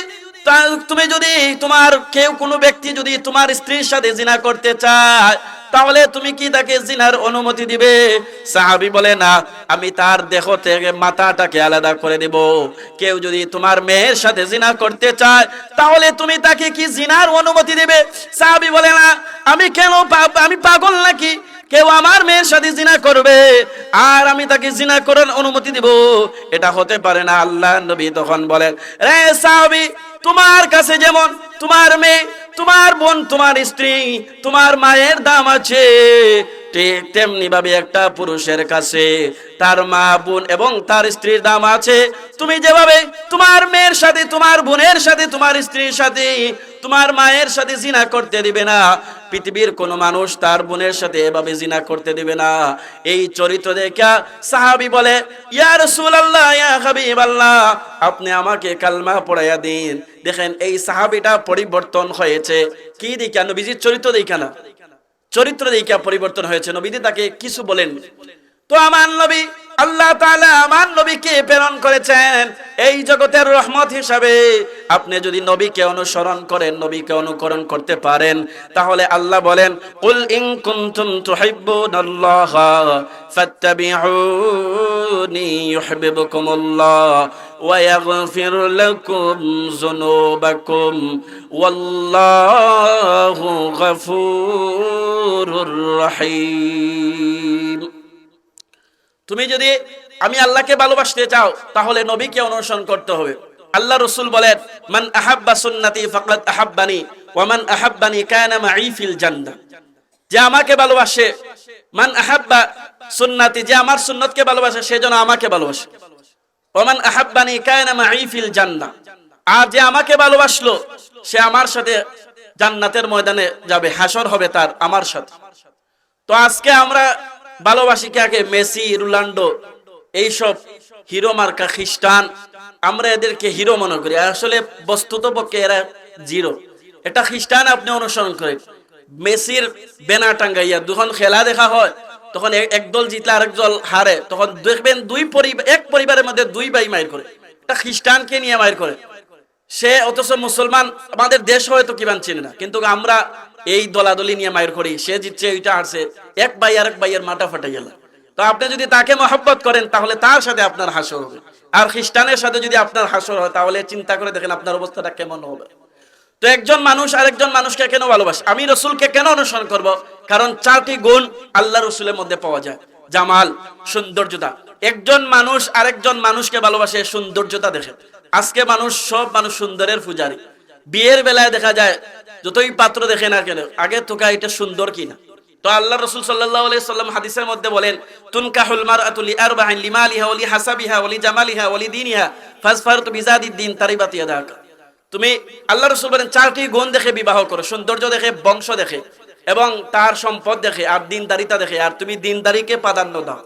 S1: কোনো ব্যক্তি যদি তোমার স্ত্রীর সাথে জিনা করতে চায়, তাহলে তুমি কি তাকে জিনার অনুমতি দিবে? সাহাবী বলে, না, আমি তার দেহ থেকে মাথাটাকে আলাদা করে দেব। কেউ যদি তোমার মেয়ের সাথে জিনা করতে চায়, তাহলে তুমি তাকে কি জিনার অনুমতি দিবে? সাহাবী বলে, না, আমি পাগল নাকি, কেউ আমার মেয়ের সাথে জিনা করবে আর আমি তাকে জিনা করার অনুমতি দিব? এটা হতে পারে না। আল্লাহর নবী তখন বলেন, রে সাহাবী, তোমার কাছে যেমন তোমার মেয়ে, তোমার বোন, তোমার স্ত্রী, তোমার মায়ের দাম আছে, ঠিক তেমনি ভাবে একটা পুরুষের কাছে তার মা, বোন এবং তার স্ত্রীর দাম আছে। তুমি যেভাবে তোমার মেয়ের সাথে, তোমার বোনের সাথে, তোমার স্ত্রীর সাথে, তোমার মায়ের সাথে জিনা করতে দিবে না, পৃথিবীর কোন মানুষ তার বোনের সাথে এভাবে জিনা করতে দিবে না। এই চরিত্র দেখা সাহাবী বলে, ইয়া রাসূলুল্লাহ, ইয়া হাবিবাল্লাহ, আপনি আমাকে কালমা পড়াইয়া দিন। দেখেন এই সাহাবীটা পরিবর্তন হয়েছে কি দেখা? নবীজির চরিত্র দেখা না, চরিত্র দেখা পরিবর্তন হয়েছে। নবীজি তাকে কিছু বলেন। তো আমার নবী, আল্লাহ তাআলা আমার নবীকে প্রেরণ করেছেন এই জগতের রহমত হিসাবে। আপনি যদি নবীকে অনুসরণ করেন, নবীকে অনুকরণ করতে পারেন, তাহলে আল্লাহ বলেন, কুল ইন কুনতুম তুহিব্বুনাল্লাহ ফাত্তাবিউনি ইউহিব্বুকুমুল্লাহ ওয়া ইয়াগফির লাকুম যুনুবাকুম ওয়াল্লাহু গফুরুর রহিম। তুমি যদি আমি আল্লাহকে ভালোবাসতে চাও, তাহলে নবীকে অনুসরণ করতে হবে। আল্লাহ রাসূল বলেন, মান আহাব্বা সুন্নতি ফাকাদ আহাব্বানি ওয়া মান আহাব্বানি কানা মাই ফিল জান্নাহ। যে আমাকে ভালোবাসে, মান আহাব্বা সুন্নতি, যে আমার সুন্নতকে ভালোবাসে সে যেন আমাকে ভালোবাসে। ওয়া মান আহাব্বানি কানা মাই ফিল জান্নাহ, আর যে আমাকে ভালোবাসলো সে আমার সাথে জান্নাতের ময়দানে যাবে, হাসর হবে তার আমার সাথে। তো আজকে আমরা ভালোবাসি কাকে? মেসি, রোনাল্ডো, এইসব হিরো মার্কা খ্রিস্টান, আমরা এদেরকে হিরো মনে করি, আসলে বস্তুতপক্ষে এরা জিরো। এটা খ্রিস্টান আপনি অনুসরণ করেন, মেসির ব্যানার টাঙ্গাইয়া যখন খেলা দেখা হয়, তখন এক দল জিতলে আরেক দল হারে, তখন দেখবেন এক পরিবারের মধ্যে দুই ভাই মাইর করে, এটা খ্রিস্টানকে নিয়ে মাইর করে সে, অথচ মুসলমান আমাদের দেশ হয়তো কিবান চিনে না, কিন্তু আমরা এই দলাদলি নিয়ে মাইর করি, সে জিতছে, ওইটা হারছে, এক ভাই আরেক ভাইয়ের মাথা ফাটাই গেল। তো আপনি যদি তাকে মহব্বত করেন তাহলে তার সাথে আপনার হাসর হবে। আর খ্রিস্টানের সাথে যদি আপনার হাসর হয় তাহলে চিন্তা করে দেখেন আপনার অবস্থাটা কেমন হবে। তো একজন মানুষ আরেকজন মানুষকে কেন ভালোবাসে? আমি রসুলকে কেন অনুসরণ করব? কারণ 4টি গুণ আল্লাহ রসুলের মধ্যে পাওয়া যায়। জামাল, সৌন্দর্যতা। একজন মানুষ আরেকজন মানুষকে ভালোবাসে সৌন্দর্যতা দেখে। আজকে সব মানুষ সুন্দরের পূজারী। বিয়ের বেলায় দেখা যায় যতই পাত্র দেখে না কেন আগে তোকে এটা সুন্দর কিনা। তো আল্লাহ রাসূল সাল্লাল্লাহু আলাইহি সাল্লাম হাদিসের মধ্যে বলেন, তুনকাহুল মারআতু লিআরবাইন লিমালিহা ওয়া লিহাসাবিহা ওয়া লিজামালিহা ওয়া লিদীনিহা ফাসফারতু বিযাদিদ্দিন তারিবাত ইয়াদাকা। তুমি আল্লাহ রাসূল বলেন 4টি গুণ দেখে বিবাহ করো, সৌন্দর্য দেখে, বংশ দেখে এবং তার সম্পদ দেখে আর দিনদারিতা দেখে। আর তুমি দিনদারিকে প্রাধান্য দাও।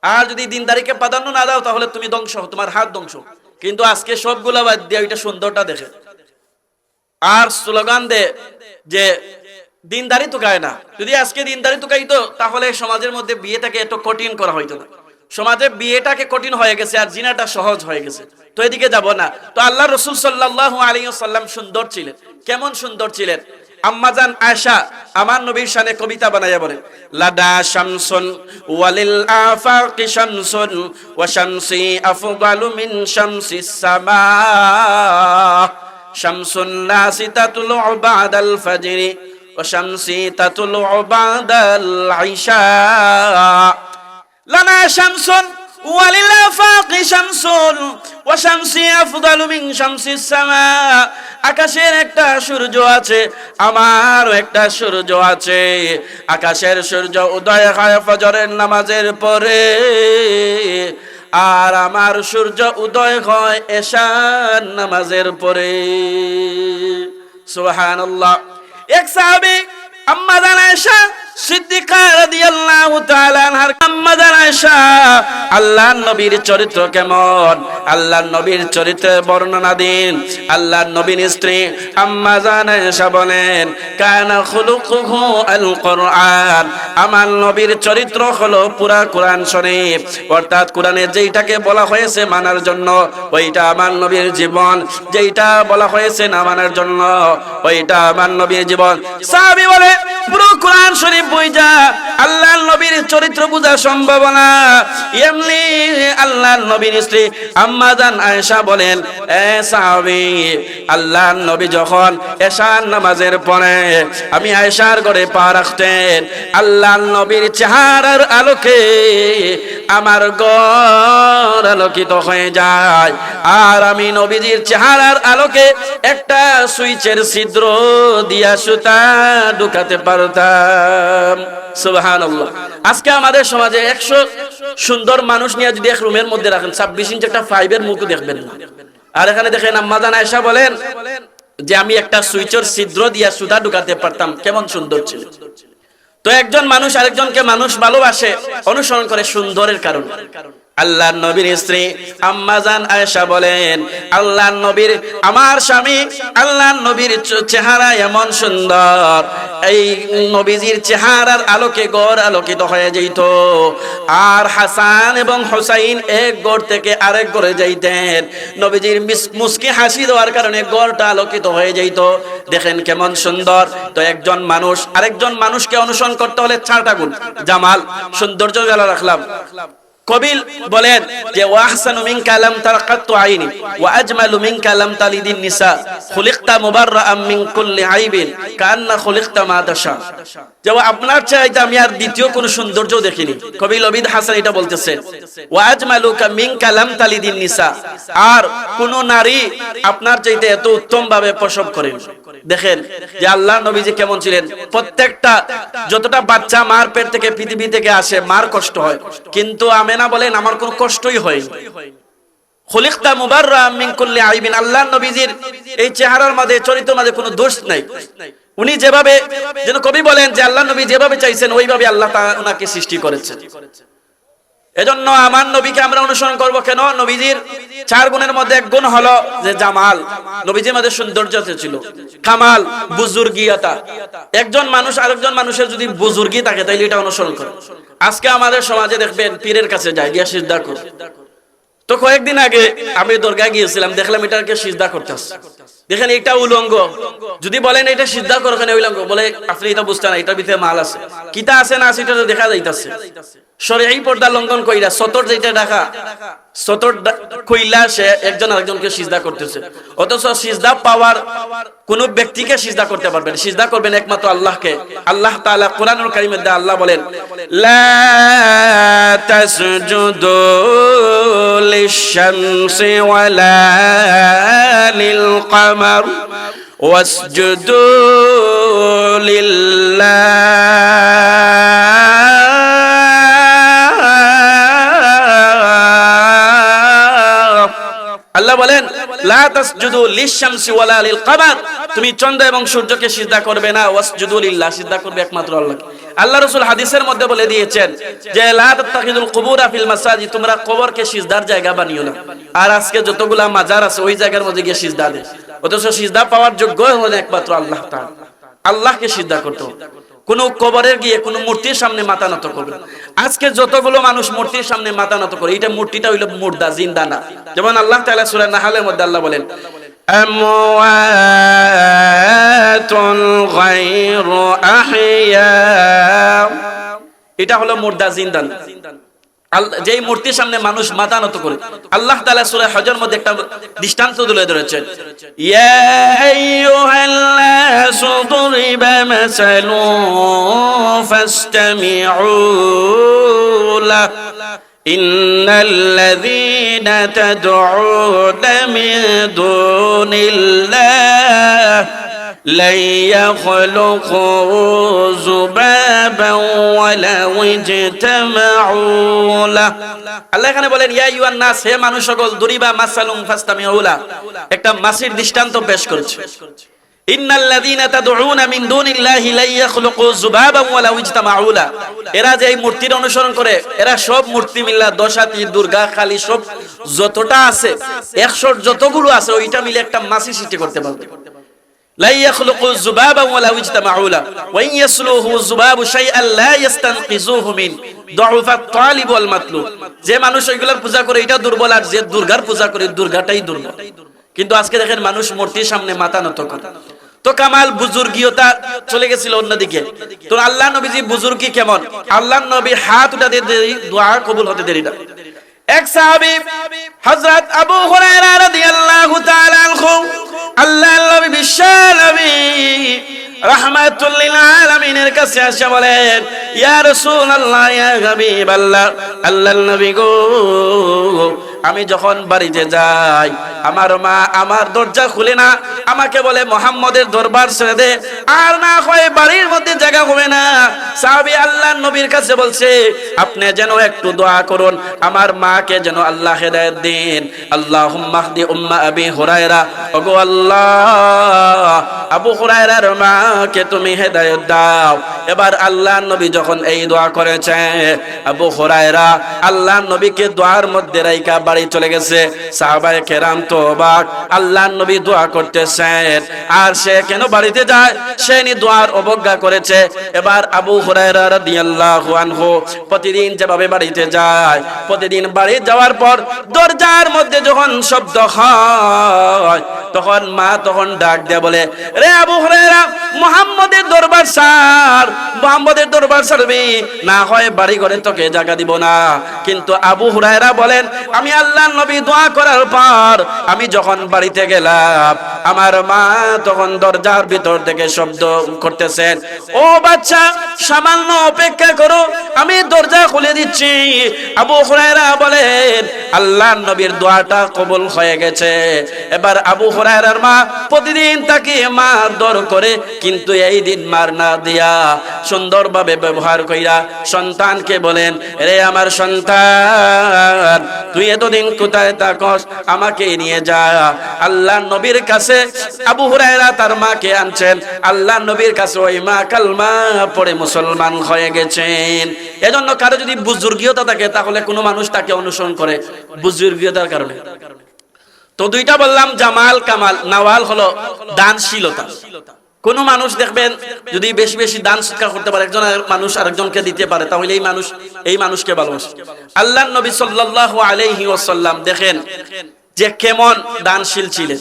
S1: আর যদি দিনদারিকে প্রাধান্য না দাও তাহলে তুমি ধ্বংস, তোমার হাত ধ্বংস। কিন্তু আজকে সবগুলা বাদ দিয়ে ওইটা সুন্দরটা দেখে আর স্লোগান দে যে দিনদারি তো গায় না। যদি আজকে দিনদারি তো গাইতো তাহলে সমাজের মধ্যে বিয়েটাকে এত কঠিন করা হইতো না। সমাজে বিয়েটাকে কঠিন হয়ে গেছে আর জিনাটা সহজ হয়ে গেছে। তো এদিকে যাব না। তো আল্লাহ রাসূল সাল্লাল্লাহু আলাইহি ওয়াসাল্লাম সুন্দর ছিলেন। কেমন সুন্দর ছিলেন? আম্মাজান আয়েশা আমার নবীর শানে কবিতা বানায়া বলেন, লাদা শামসুন ওয়ালিল আফাকি শামসুন ওয়া শামসি আফদালু মিন শামসিস সামা শামসুন নাসি তাতলু বাদাল ফাজরি ওয়া শামসি তাতলু বাদাল ইশা। লানা শামসুন ওয়ালিল আফাকি শামসুন ওয়া শামসি আফদালু মিন শামসিস সামা। আকাশের একটা সূর্য আছে, আমারও একটা সূর্য আছে। আকাশের সূর্য উদয় হয় ফজরের নামাজের পরে, আর আমার সূর্য উদয় হয় এশার নামাজের পরে। সুবহানাল্লাহ। এক সাহাবী আম্মা জান আয়েশা সিদ্দিকা রাদিয়াল্লাহু তাআলা আনহার আম্মা জান আয়েশা আল্লাহর নবীর চরিত্র কেমন, আল্লাহর নবীর চরিত্রের বর্ণনা দিন। আল্লাহর নবীর স্ত্রী আম্মা জান আয়েশা বলেন, কানা খুলুকুহু আল কোরআন। আমার নবীর চরিত্র হলো পুরা কোরআন শরীফ, অর্থাৎ কোরআনে যেইটাকে বলা হয়েছে মানার জন্য ওইটা আমার নবীর জীবন, যেইটা বলা হয়েছে না মানার জন্য ওইটা আমার নবীর জীবন। সাহাবী বলে, পুরো কোরআন শরীফ বুঝা আল্লাহর নবীর চরিত্র বোঝা সম্ভব না। এমনি আল্লাহর নবীর স্ত্রী আম্মা জান আয়েশা বলেন, এ সাহাবী, আল্লাহর নবী যখন এশার নামাজের পরে আমি আয়েশার ঘরে পা রাখতেন, আল্লাহর নবীর চেহারার আলোকে আমার ঘর আলোকিত হয়ে যায়। আর আমি নবীজির চেহারার আলোকে একটা সুইচের ছিদ্র দিয়া সুতা ঢুকাতে পারতাম। সুবহানাল্লাহ। আজকে আমাদের সমাজে 100 সুন্দর মানুষ নিয়ে যদি এক রুমের মধ্যে রাখেন 26 ইঞ্চি একটা ফাইবের মুখ দেখবেন না। আর এখানে দেখেন আম্মা জান আয়েশা বলেন যে আমি একটা সুইচের ছিদ্র দিয়া সুতা ঢুকাতে পারতাম, কেমন সুন্দর ছিল। তো একজন মানুষ আরেকজনকে মানুষ ভালোবাসে, অনুসরণ করে সুন্দরের কারণে। আল্লাহর নবীর স্ত্রী আম্মা জান আয়েশা বলেন, আল্লাহর নবীর, আমার স্বামী আল্লাহর নবীর চেহারা এমন সুন্দর, এই নবীজির চেহারার আলোকে ঘর আলোকিত হয়ে যেত। আর হাসান এবং হুসাইন এক ঘর থেকে আরেক ঘরে যাইতেন, নবীজির মুস্কি হাসি দেওয়ার কারণে ঘরটা আলোকিত হয়ে যেত। দেখেন কেমন সুন্দর। তো একজন মানুষ আরেকজন মানুষকে অনুসরণ করতে হলে 4টা গুণ। জামাল, সৌন্দর্য গেলা রাখলাম। কবিল বলেন যে ওয়াহসানু মিনকা লাম তারাকাতু আইনি ওয়া আজমালু মিনকা লাম তালিদিন নিসা খুলিকতা মুবাররাআম মিন কুল্লি আইবিন কান্না খুলিকতা মা তাশা। যে আপনার চাইতে আমি আর দ্বিতীয় কোনো সৌন্দর্য দেখিনি। কবিল অবিদ হাসান এটা বলতেছেন, ওয়া আজমালু মিনকা লাম তালিদিন নিসা, আর কোন নারী আপনার চাইতে এত উত্তম ভাবে প্রসব করেন। দেখেন যে আল্লাহর নবী যে কেমন ছিলেন। প্রত্যেকটা যতটা বাচ্চা মার পেট থেকে পৃথিবী থেকে আসে মার কষ্ট হয়, কিন্তু আমেনা বলেন আমার কোনো কষ্টই হয়নি। খুলিকতা মুবাররাআম মিন কুল্লি আইবিন। আল্লাহর নবীজির এই চেহারার মধ্যে চরিত্রের মধ্যে কোনো দোষ নাই। উনি যেভাবে, যেন কবি বলেন যে আল্লাহর নবী যেভাবে চাইছেন ওইভাবে আল্লাহ তাআলা ওনাকে সৃষ্টি করেছেন। এজন্য আমার নবীকে আমরা অনুসরণ করব কেন? নবীজির 4 গুণের মধ্যে এক গুণ হলো যে জামাল। নবীজির মধ্যে সৌন্দর্য ছিল, কামাল, বুজুর্গিয়াতা। একজন মানুষ আরেকজন মানুষের যদি বুজুর্গি থাকে তাহলে এটা অনুসরণ করে। আজকে আমাদের সমাজে দেখবেন পীরের কাছে যায়, গিয়া সিজদা করে। তো কয়েকদিন আগে আমি দরগায় গিয়েছিলাম, দেখলাম এটাকে সিজদা করতেছে। দেখেন এটা উলঙ্গ, যদি বলেন এটা সিজদা করো কেন উলঙ্গ, বলে আপনি এটা বুঝতে না, এটার ভিতরে মাল আছে, কিতা আছে না আছে এটা তো দেখা যাইতাছে। শরীয়ী পর্দা লঙ্ঘন কইরা সতর যেটা ঢাকা, সতর কইলা সে একজন আরেকজনকে সিজদা করতেছে, অথচ সিজদা পাওয়ার কোন ব্যক্তিকে সিজদা করতে পারবেন, সিজদা করবেন একমাত্র আল্লাহকে। আল্লাহ তাআলা কোরআনুল কারীমের মধ্যে আল্লাহ বলেন, লা তাসজুদু লিশ-শামসি ওয়ালা লিল কমার ওয়াসজুদু লিল্লাহ। আল্লাহ বলেন লা তাসজুদু লিশ-শামসি ওয়ালা লিল কমার, তুমি চন্দ্র এবং সূর্যকে সিজদা করবে না, ওয়াসজুদু লিল্লাহ, সিজদা করবে একমাত্র আল্লাহকে। আল্লাহ রাসূল হাদিসের মধ্যে বলে দিয়েছেন যে লা তাত্তাখিযুল কুবুরা ফিল মাসাজিদ, তোমরা কবরকে সিজদার জায়গা বানিও না। আর আজকে যতগুলা মাজার আছে ওই জায়গার মধ্যে গিয়ে সিজদা দেয়, অথচ সিজদা পাওয়ার যোগ্য হলেন একমাত্র আল্লাহ তাআলা। আল্লাহকে সিজদা করতে হবে, কোন কবরে গিয়ে কোন মূর্তির সামনে মাথা নত করবে। আজকে যতগুলো মানুষ মূর্তির সামনে মাথা নত করে, এটা মূর্তিটা হইল মুর্দা, জিন্দা না। যেমন আল্লাহ তাআলা সূরা নাহলের মধ্যে আল্লাহ বলেন আমওয়াতুন গায়রু আহইয়া, এটা হলো মুর্দা, জিন্দা না। যেই মূর্তির সামনে মানুষ মাথা নত করে, আল্লাহ তাআলা সূরা হজের মধ্যে একটা দৃষ্টান্ত তুলে ধরেছেন, ইয়া আইয়ুহাল্লাসু দুরিবা মাসালুন ফাসতামিউ লাহ ইন্নাল্লাযীনা তাদউনা মিন দুনিল্লাহ লা ইয়াখলুকু যুবাবান ওয়ালাউ ইজতামাউ লাহ। আল্লাহ এখানে বলেন ইয়া আইয়ুহান নাস, হে মানুষ সকল, দুরিবা মাসালুন ফাসতামিউ লাহ, একটা মাসির দৃষ্টান্ত পেশ করেছে। ইন্নাল্লাযীনা তাদউনা মিন দুনিল্লাহি লা ইয়াখলুকু যুবাবান ওয়ালাউ ইজতামাউ লাহ, এরা যে এই মূর্তির অনুসরণ করে, এরা সব মূর্তি মিল্লা, দশাতি, দুর্গা, কালী, সব যতটা আছে 100 যতগুলো আছে ওইটা মিলে একটা মাসি সৃষ্টি করতে পারবে। লা ইয়াখলুকু যুবাবান ওয়ালাউ ইজতামাউ লাহ ওয়া ইন ইয়াসলুহু যুবাবু শাইআন লা ইস্তানকিযুহু মিন দুআফাত তালিব ওয়াল মাতলুব, যে মানুষ ওইগুলার পূজা করে এটা দুর্বল, আর যে দুর্গার পূজা করে দুর্গাটাই দুর্বল। কিন্তু আজকে দেখেন মানুষ মূর্তির সামনে মাথা নত করে। তো কামাল বুজুর্গিয়তা চলে গেছিল অন্যদিকে। তো আল্লাহ নবীজি বুজুর্গি কেমন, আল্লাহ নবী হাত উঠাতে দেরি, দোয়া কবুল হতে দেরি না। এক সাহাবী হযরত আবু হুরায়রা রাদিয়াল্লাহু তাআলা আনহু, আল্লাহর নবী বিশ্ব নবী রাহমাতুল লিল আলামিনের কাছে এসে বলেন, ইয়া রাসূলুল্লাহ, ইয়া হাবিবাল্লাহ, আল্লাহর নবী গো, আমি যখন বাড়িতে যাই আমার মা আমার দরজা খুলে না, আমাকে বলে মুহাম্মদের দরবার ছেড়ে দে, আর না হয় বাড়ির মধ্যে জায়গা হবে না। সাহাবী আল্লাহর নবীর কাছে বলছে, আপনি যেন একটু দোয়া করুন আমার মাকে যেন আল্লাহ হেদায়েত দেন। আল্লাহুম্মা হদি উম্মা আবি হুরায়রা, ওগো আল্লাহ আবু হুরায়রার মাকে তুমি হেদায়েত দাও। এবার আল্লাহর নবী যখন এই দোয়া করেছে, আবু হুরায়রা আল্লাহর নবীকে দোয়ার মধ্যে রাইখা বাড়ি চলে গেছে। সাহাবায়ে কেরাম তো অবাক, আল্লাহর নবী দোয়া করতেছেন আর সে কেন বাড়িতে যায়, সে নি দোয়ার অবজ্ঞা করেছে। এবার আবু হুরায়রা রাদিয়াল্লাহু আনহু প্রতিদিন যেভাবে বাড়িতে যায়, প্রতিদিন বাড়ি যাওয়ার পর দরজার মধ্যে যখন শব্দ হয়, তখন মা তখন ডাক দেয়া বলে, রে আবু হুরায়রা, মুহাম্মদের দরবার ছাড়, মুহাম্মদের দরবার ছাড়বি না হয় বাড়ি ঘরে তোকে জায়গা দিব না। কিন্তু আবু হুরায়রা বলেন, আমি আল্লাহর নবী দোয়া করার পর আমি যখন বাড়িতে গেলাম, আমার মা তখন দরজার ভিতর থেকে শব্দ করতেছেন, ও বাচ্চা সামান্য অপেক্ষা করো, আমি দরজা খুলে দিচ্ছি। আবু হুরায়রা বলেন, আল্লাহর নবীর দোয়াটা কবুল হয়ে গেছে। এবার আবু হুরায়রার মা প্রতিদিন তাকে মারধর করে, কিন্তু এই দিন মার না দিয়া সুন্দরভাবে ব্যবহার কইরা সন্তানকে বলেন, রে আমার সন্তান, তুই এতদিন কোথায় থাকস, আমাকে নিয়ে যা। আল্লাহর নবীর কাছে আবু হুরায়রা তার মাকে আনছেন, আল্লাহর নবীর কাছে ওই মা কালমা পড়ে মুসলমান হয়ে গেছেন। এজন্য কারো যদি বুজুর্গিয়তা থাকে, তাহলে কোনো মানুষ তাকে অনুসরণ করে বুজুর্গিয়তার কারণে। তো দুইটা বললাম, জামাল কামাল, নাওয়াল হলো দানশীলতা। কোন মানুষ দেখবেন যদি বেশি বেশি দান সৎকার করতে পারে, একজন মানুষ আরেকজনকে দিতে পারে, তাহলে এই মানুষকে ভালোবাসে। আল্লাহর নবী সাল্লাল্লাহু আলাইহি ওয়াসাল্লাম দেখেন যে কেমন দানশীল ছিলেন।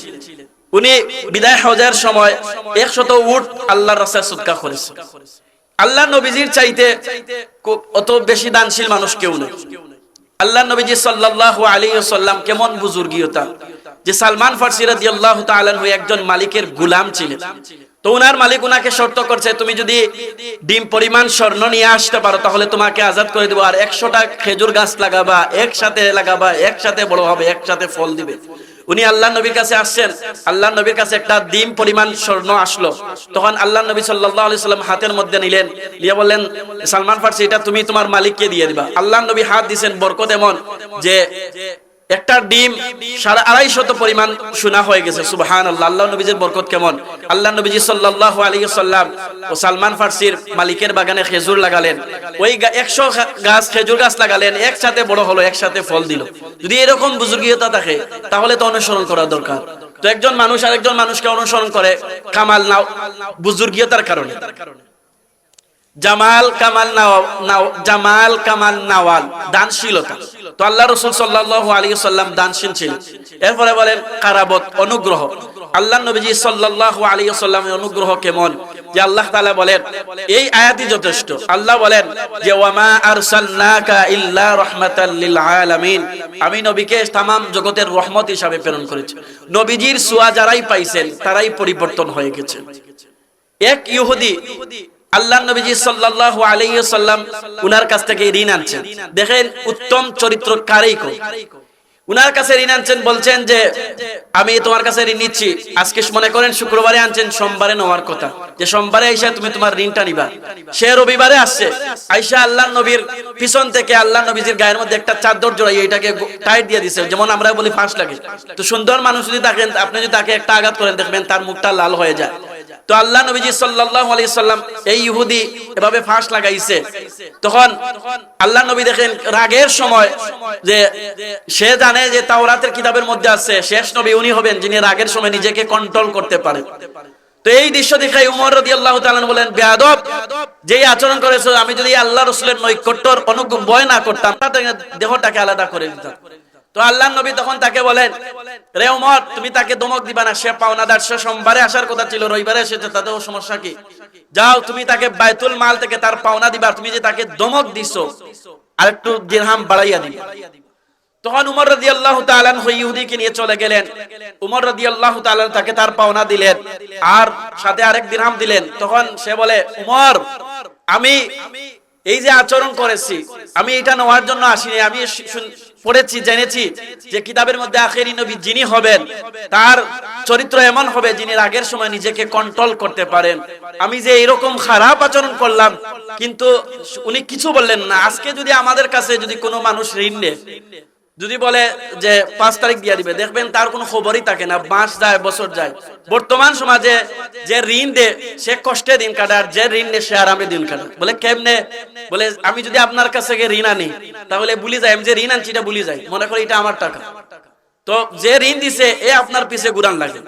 S1: উনি বিদায় হজের সময় 100 উট আল্লাহর রাস্তায় সদকা করেছে। আল্লাহ নবীজির চাইতে অত বেশি দানশীল মানুষ কেউ নেই। আল্লাহ নবীজি সাল্লাল্লাহু আলাইহি ওয়াসাল্লাম কেমন বুজুর্গীয়তা, যে সালমান ফারসি রাদিয়াল্লাহু তাআলা আনহু একজন মালিকের গোলাম ছিলেন। তো উনার মালিক উনাকে শর্ত করছে, তুমি যদি ডিম পরিমাণ স্বর্ণ নিয়ে আসতে পারো তাহলে তোমাকে আজাদ করে দেব, আর 100টা খেজুর গাছ লাগাবা, একসাথে বড় হবে, একসাথে ফল দিবে। উনি আল্লাহ নবীর কাছে আসছেন, আল্লাহ নবীর কাছে একটা ডিম পরিমাণ স্বর্ণ আসলো। তখন আল্লাহ নবী সাল্লাল্লাহু আলাইহি সাল্লাম হাতের মধ্যে নিলেন, নিয়ে বললেন, সালমান ফারসি এটা তুমি তোমার মালিককে দিয়ে দিবা। আল্লাহ নবী হাত দিয়েছেন, বরকত এমন যে একটা ডিম 250 পরিমাণ সোনা হয়ে গেছে। সুবহানাল্লাহ, আল্লাহ নবীজির বরকত কেমন। আল্লাহ নবীজি সাল্লাল্লাহু আলাইহি ওয়াসাল্লাম ও সালমান ফারসির মালিকের বাগানে খেজুর লাগালেন, ওই 100 গাছ খেজুর গাছ লাগালেন, একসাথে বড় হলো, একসাথে ফল দিল। যদি এরকম বুজুর্গীয়তা থাকে তাহলে তো অনুসরণ করা দরকার। তো একজন মানুষ আরেকজন মানুষকে অনুসরণ করে কামাল না বুজুর্গীয়তার কারণে। জামাল কামাল নাওয়াল দানশীলতা। তো আল্লাহ রাসূল সাল্লাল্লাহু আলাইহি ওয়াসাল্লাম দানশীল ছিলেন। এরপরে বলেন কারাবত, অনুগ্রহ। আল্লাহ নবীজি সাল্লাল্লাহু আলাইহি ওয়াসাল্লামের অনুগ্রহ কেমন, যে আল্লাহ তাআলা বলেন, এই আয়াতই যথেষ্ট। আল্লাহ বলেন যে ওয়ামা আরসালনাকা ইল্লা রাহমাতাল লিল আলামিন, আমি নবীকে तमाम জগতের রহমত হিসাবে প্রেরণ করেছি। নবীজির ছোঁয়া যারাই পাইছেন তারাই পরিবর্তন হয়ে গেছে। এক ইহুদি আল্লাহ নবীজি সাল্লাল্লাহু আলাইহি ওয়াসাল্লাম উনার কাছ থেকে ঋণ আনছেন। দেখেন উত্তম চরিত্র কারই কো, উনার কাছে ঋণ আনছেন, বলছেন যে আমি তোমার কাছে ঋণ নিচ্ছি, আজকে মনে করেন শুক্রবারে আনছেন, সোমবারে নেওয়ার কথা, যে সোমবারে আইসা তুমি তোমার ঋণটা নিবা। সে রবিবারে আসছে, আইসা আল্লাহ নবীর পিছন থেকে আল্লাহ নবীজির গায়ের মধ্যে একটা চাদর জড়াই এটাকে টাইট দিয়ে দিছে, যেমন আমরা বলি ফাঁস লাগে। তো সুন্দর মানুষ যদি থাকেন, আপনি যদি তাকে একটা আঘাত করেন, দেখবেন তার মুখটা লাল হয়ে যায়। তো আল্লাহ নবীজি সাল্লাল্লাহু আলাইহি সাল্লাম এই ইহুদি এভাবে ফাঁস লাগাইছে। তখন আল্লাহ নবী দেখেন রাগের সময়, যে সে জানে যে তাওরাতের কিতাবের মধ্যে আছে শেষ নবী উনি হবেন যিনি রাগের সময় নিজেকে কন্ট্রোল করতে পারেন। তো এই দৃশ্য দেখে উমর রাদিয়াল্লাহু তাআলা বলেন, বেয়াদব, যেই আচরণ করেছো, আমি যদি আল্লাহ রাসূলের নৈকট্যর ভয় না করতাম তাহলে দেহটাকে আলাদা করে দিতাম। তো আল্লাহ নবী তখন তাকে বলেন, রে উমর, তুমি তাকে ধমক দিবা না, সে পাওনাদার, সে সোমবারে আসার কথা ছিল, রবিবারে এসেছে, তাতেও সমস্যা কি? যাও তুমি তাকে বাইতুল মাল থেকে তার পাওনা দিবা, তুমি যে তাকে ধমক দিছো আর একটু দিরহাম বাড়াইয়া দিবা। তখন উমর রাদিয়াল্লাহু তাআলা আনহু ইহুদিকে নিয়ে চলে গেলেন। উমর রাদিয়াল্লাহু তাআলা তাকে তার পাওনা দিলেন আর সাথে আরেক দিরহাম দিলেন। তখন সে বলে, উমর, আমি এই যে আচরণ করেছি, আমি এটা নেওয়ার জন্য আসিনি, আমি পড়েছি, জেনেছি যে কিতাবের মধ্যে আখেরি নবী যিনি হবেন তার চরিত্র এমন হবে যিনি রাগের সময় নিজেকে কন্ট্রোল করতে পারেন। আমি যে এরকম খারাপ আচরণ করলাম, কিন্তু উনি কিছু বললেন না। আজকে যদি আমাদের কাছে যদি কোনো মানুষ ঋণ নেয়, যদি বলে যে 5 তারিখ দিয়ে দিবে, দেখবেন তার কোনো খবরই থাকে না, মাস যায়, বছর যায়। বর্তমান সমাজে যে ঋণ দে সে কষ্টে দিন কাটায়, যে ঋণ নেয় সে আরামে দিন কাটায়। বলে কেমনে? বলে আমি যদি আপনার কাছে ঋণ আনি তাহলে ভুলে যাই, আমি যে ঋণ আনছি এটা ভুলে যাই, মনে করি এটা আমার টাকা। তো যে ঋণ দিছে এ আপনার পিছে ঘুরান লাগে।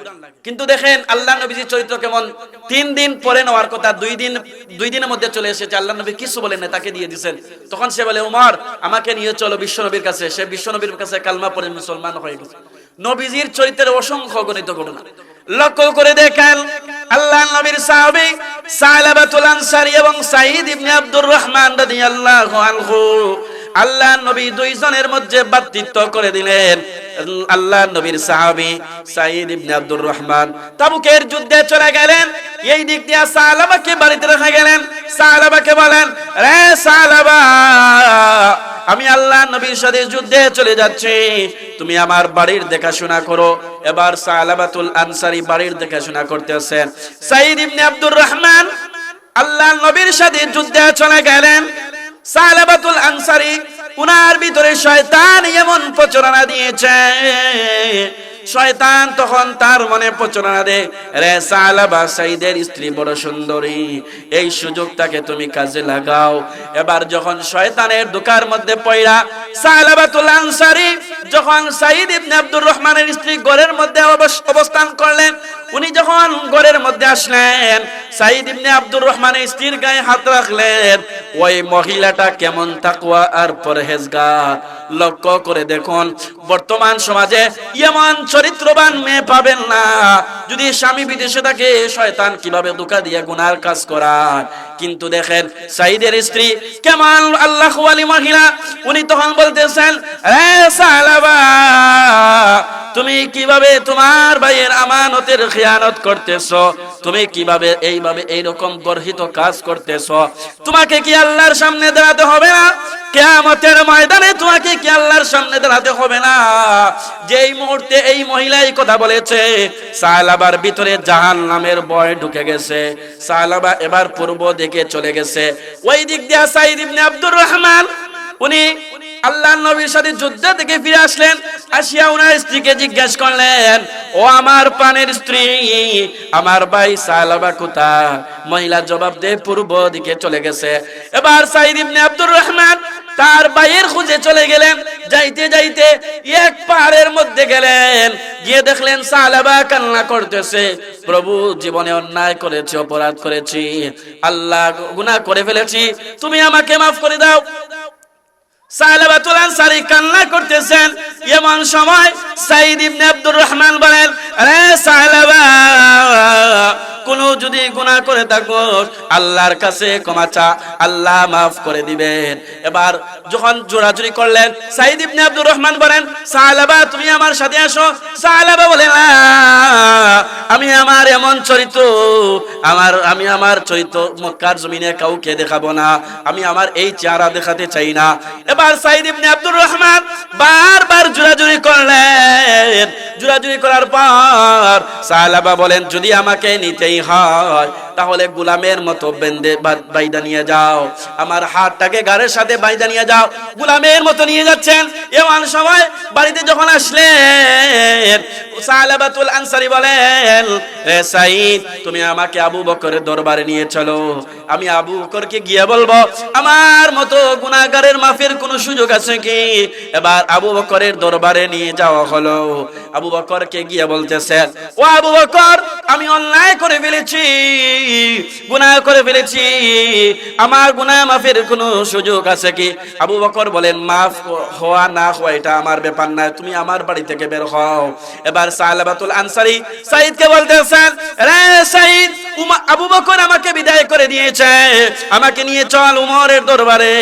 S1: কিন্তু দেখেন আল্লাহ নবীজির চরিত্র কেমন। 3 দিন পরে নেওয়ার কথা 2 দিনের মধ্যে চলে এসেছে, আল্লাহ নবী কিছু বলেন না, তাকে দিয়ে দিয়েছেন। তখন সে বলে, উমর, আমাকে নিয়ে চলো বিশ্ব নবীর কাছে। সে বিশ্ব নবীর কাছে কালমা পড়ে মুসলমান হয়ে গেছে। নবীজির চরিত্রের অসংখ্য গণিত ঘটনা লক্ষ্য করে দেখেন। আল্লাহ নবীর সাহাবী সালাবাতুল আনসারী এবং সাঈদ ইবনে আব্দুর রহমান রাদিয়াল্লাহু আনহু, আল্লাহ নবী দুইজনের মধ্যে ভ্রাতৃত্ব করে দিলেন। আল্লাহ নবীর সাহাবী সাঈদ ইবনে আব্দুর রহমান তাবুকের যুদ্ধে চলে গেলেন। এই দিক দিয়ে সালাবাকে বাড়িতে রেখে গেলেন। সালাবাকে বলেন, রে সালাবা, আমি আল্লাহ নবীর সাথে যুদ্ধে চলে যাচ্ছি, তুমি আমার বাড়ির দেখাশোনা করো। এবার সালাবাতুল আনসারী বাড়ির দেখাশোনা করতেছেন। সাঈদ ইবনে আব্দুর রহমান আল্লাহ নবীর সাথে যুদ্ধে চলে গেলেন। সালাবাতুল আনসারী উনার ভিতরে শয়তান এমন প্রচোদনা দিয়েছে, শয়তান তখন তার মনে প্রচোদনা দেয়, রে সালাবা, সাঈদের স্ত্রী বড় সুন্দরী, এই সুযোগটাকে তুমি কাজে লাগাও। এবার যখন শয়তানের ধোঁকার মধ্যে পড়া সালাবাতুল আনসারী যখন সাঈদ ইবনে আব্দুর রহমানের স্ত্রী ঘরের মধ্যে অবস্থান করলেন, উনি যখন ঘরের মধ্যে আসলেন, সাইদ ইবনে আব্দুর রহমানের স্ত্রীর গায়ে হাত রাখলেন। ওই মহিলাটা কেমন তাকওয়া আর পরহেজগার, লক্ষ্য করে দেখুন। বর্তমান সমাজে এমন চরিত্রবান মেয়ে পাবেন না। যদি স্বামী বিদেশে থাকে, শয়তান কিভাবে ধোঁকা দিয়ে গুনার কাজ করায়। কিন্তু দেখেন সাইদের স্ত্রী কেমন আল্লাহু ওয়ালি মহিলা। উনি তখন বলতেছেন, এ সালাবা, তুমি কিভাবে তোমার ভাইয়ের আমানতের খেয়ানত করতেছো? তুমি কিভাবে এইভাবে এইরকম গর্হিত কাজ করতেছো? তোমাকে কি আল্লাহর সামনে দাঁড়াতে হবে না? কিয়ামতের ময়দানে তোমাকে কি আল্লাহর সামনে দাঁড়াতে হবে না? যেই মুহূর্তে এই মহিলা এই কথা বলেছে, সালাবার ভিতরে জাহান্নামের ভয় ঢুকে গেছে। সালাবা এবার পূর্ব দিকে চলে গেছে। ওই দিক দিয়ে সাইদ ইবনে আব্দুর রহমান উনি আল্লাহর নবীর সাথে যুদ্ধ থেকে ফিরে আসলেন। আসিয়া উনার স্ত্রীকে জিজ্ঞেস করলেন, ও আমার প্রাণের স্ত্রী, আমার ভাই সালাবা কোথায়? মহিলা জবাব দিয়ে পূর্ব দিকে চলে গেছে। এবার সাইদ ইবনে আব্দুর রহমান তার ভাইয়ের খুঁজে চলে গেলেন। যাইতে যাইতে এক পাহাড়ের মধ্যে গেলেন, গিয়ে দেখলেন সালাবা কান্না করতেছে, প্রভু জীবনে অন্যায় করেছি, অপরাধ করেছি, আল্লাহ গুনাহ করে ফেলেছি, তুমি আমাকে মাফ করে দাও। সালাবাতুল আনসারী কান্না করতেছেন। এমন সময় সাইদ ইবনে আব্দুর রহমান বলেন, আরে সালাবা, কোন যদি গুনাহ করে থাকো আল্লাহর কাছে ক্ষমা চা, আল্লাহ মাফ করে দিবেন। এবার যখন জোরাজুরি করলেন, সাইদ ইবনে আব্দুর রহমান বলেন, সালাবা তুমি আমার সাথে আসো। সালাবা বলেন, আমি আমার এমন চরিত্র, আমি আমার চরিত্র মক্কার জমিনে কাউকে দেখাবো না, আমি আমার এই চেহারা দেখাতে চাই না। এবার সাইদ ইবনে আব্দুর রহমান বারবার জোরাজুরি করলেন। জোরাজুরি করার পর সালাবা বলেন, যদি আমাকে নিতেই হয় তাহলে গোলামের মতো বেঁধে বাইদা নিয়ে যাও, আমার হাতটাকে গাড়ের সাথে বাইদা নিয়ে যাও। গোলামের মতো নিয়ে যাচ্ছেন। এমন সময় বাড়িতে যখন আসলেন, সালাবাতুল আনসারী বলেন, এ সাইদ, তুমি আমাকে আবু বকরের দরবারে নিয়ে চলো, আমি আবু বকরকে গিয়ে বলবো আমার মতো গুনাহগারের মাফের কোনো সুযোগ আছে কি? এবার আবু বকরের দরবারে নিয়ে যাওয়া হলো। আবু বকরকে গিয়ে বলতেছেন, ও আবু বকর, আমি অন্যায় করে ফেলেছি, গুনাহ করে ফেলেছি, আমার গুনাহ মাফের কোনো সুযোগ আছে কি? আবু বকর বলেন, মাফ হওয়া না হওয়া এটা আমার ব্যাপার না, তুমি আমার বাড়ি থেকে বের হও। এবার সালাবাতুল আনসারী সাইদকে বলতেছেন, রে সাইদ, আবু বকর আমাকে বিদায় করে দিয়েছে, আমাকে নিয়ে চল উমরের দরবারে,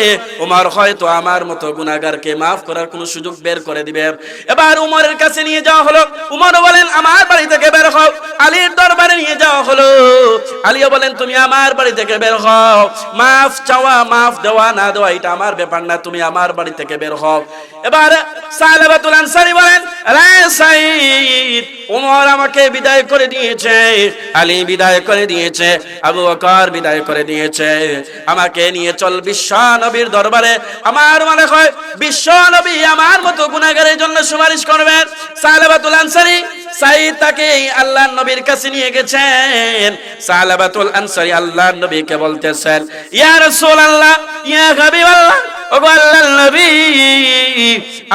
S1: উমর হয়তো আমার মতো গুনাহগারকে মাফ করার কোনো সুযোগ বের করে দিবে। এবার উমরের কাছে নিয়ে যাওয়া হলো। উমর বলেন, আমার বাড়ি থেকে বের হও। আলীর দরবারে নিয়ে যাওয়া হলো। আলীও বলেন, তুমি আমার বাড়ি থেকে বের হও, মাফ চাওয়া মাফ দেওয়া না দেওয়া এটা আমার ব্যাপার না, তুমি আমার বাড়ি থেকে বের হও। এবার সালাবাতুল আনসারী বলেন, রে সাইদ, উমর আমাকে বিদায় করে দিয়েছে, আলী বিদায় করে দিয়েছে, আবু বকর বিদায় করে দিয়েছে, আমাকে নিয়ে চল বিশ্ব নবীর দরবারে, আমার মনে হয় বিশ্ব নবী আমার মতো গুনাহগারের জন্য সুপারিশ করবেন। সালাবাতুল আনসারী সাইদ তাকে আল্লাহর নবীর কাছে নিয়ে গেছেন। সালাবাতুল আনসারী আল্লাহর নবীকে বলতেছেন, ইয়া রাসূলুল্লাহ, ইয়া হাবিবাল্লাহ, ওগো আল্লাহর নবী,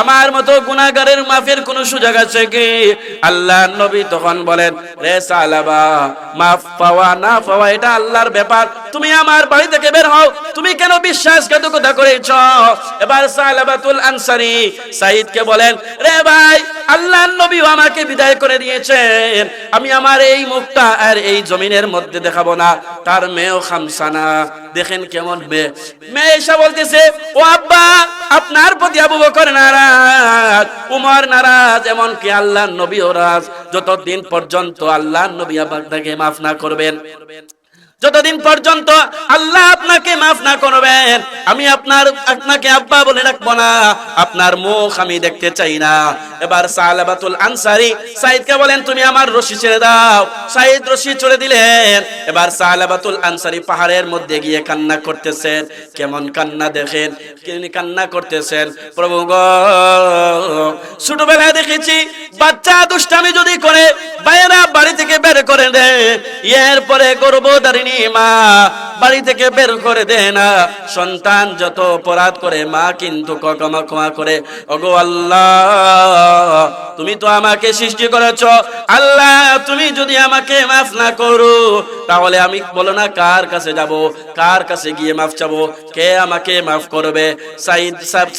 S1: আমার মতো গুনাহগারের মাফের কোনো সুযোগ আছে কি? আল্লাহর নবী তখন বলেন, রে সালাবা, মাফ পাওয়া না পাওয়া এটা আল্লাহর ব্যাপার, তুমি আমার বাড়ি থেকে বের হও, তুমি কেন বিশ্বাসঘাতকতা করেছ? এবার সালাবাতুল আনসারী সাইদকে বলেন, রে ভাই, আল্লাহর নবী আমাকে বিদায় করে দিয়েছেন, আমি আমার এই মুখটা আর এই জমিনের মধ্যে দেখাবো না। তার মেয়েও খামসানা, দেখেন কেমন মেয়ে। মেয়ে এসে বলতেছে, ও আব্বা, আপনার প্রতি আবু বকর নারাজ, উমর নারাজ, এমন কি আল্লাহর নবীও নারাজ, যতদিন পর্যন্ত আল্লাহর নবী আপনাকে মাফ না করবেন, যতদিন পর্যন্ত আল্লাহ আপনাকে মাফ না করবেন, আমি আপনাকে আব্বা বলে রাখবো না, আপনার মুখ আমি দেখতে চাই না। এবার সালাবাতুল আনসারী সাইদকে বলেন, তুমি আমার রশি ছেড়ে দাও। সাইদ রশি ছেড়ে দিলেন। এবার সালাবাতুল আনসারী পাহাড়ের মধ্যে গিয়ে কান্না করতেছেন। কেমন কান্না দেখেন, তিনি কান্না করতেছেন, প্রভু গো, ছোটবেলায় দেখেছি বাচ্চা দুষ্টামি যদি করে বাইরা বাড়ি থেকে বের করে দেয়, এরপরে গর্ভধারিণী মা বাড়ি থেকে বের করে দেয় না। সন্তান যত অপরাধ করে মা কিন্তু ক্ষমা করে। ওগো আল্লাহ, তুমি তো আমাকে সৃষ্টি করেছো, আল্লাহ তুমি যদি আমাকে মাফ না করো তাহলে আমি বলো না কার কাছে যাব, কার কাছে গিয়ে মাফ চাবো, কে আমাকে মাফ করবে?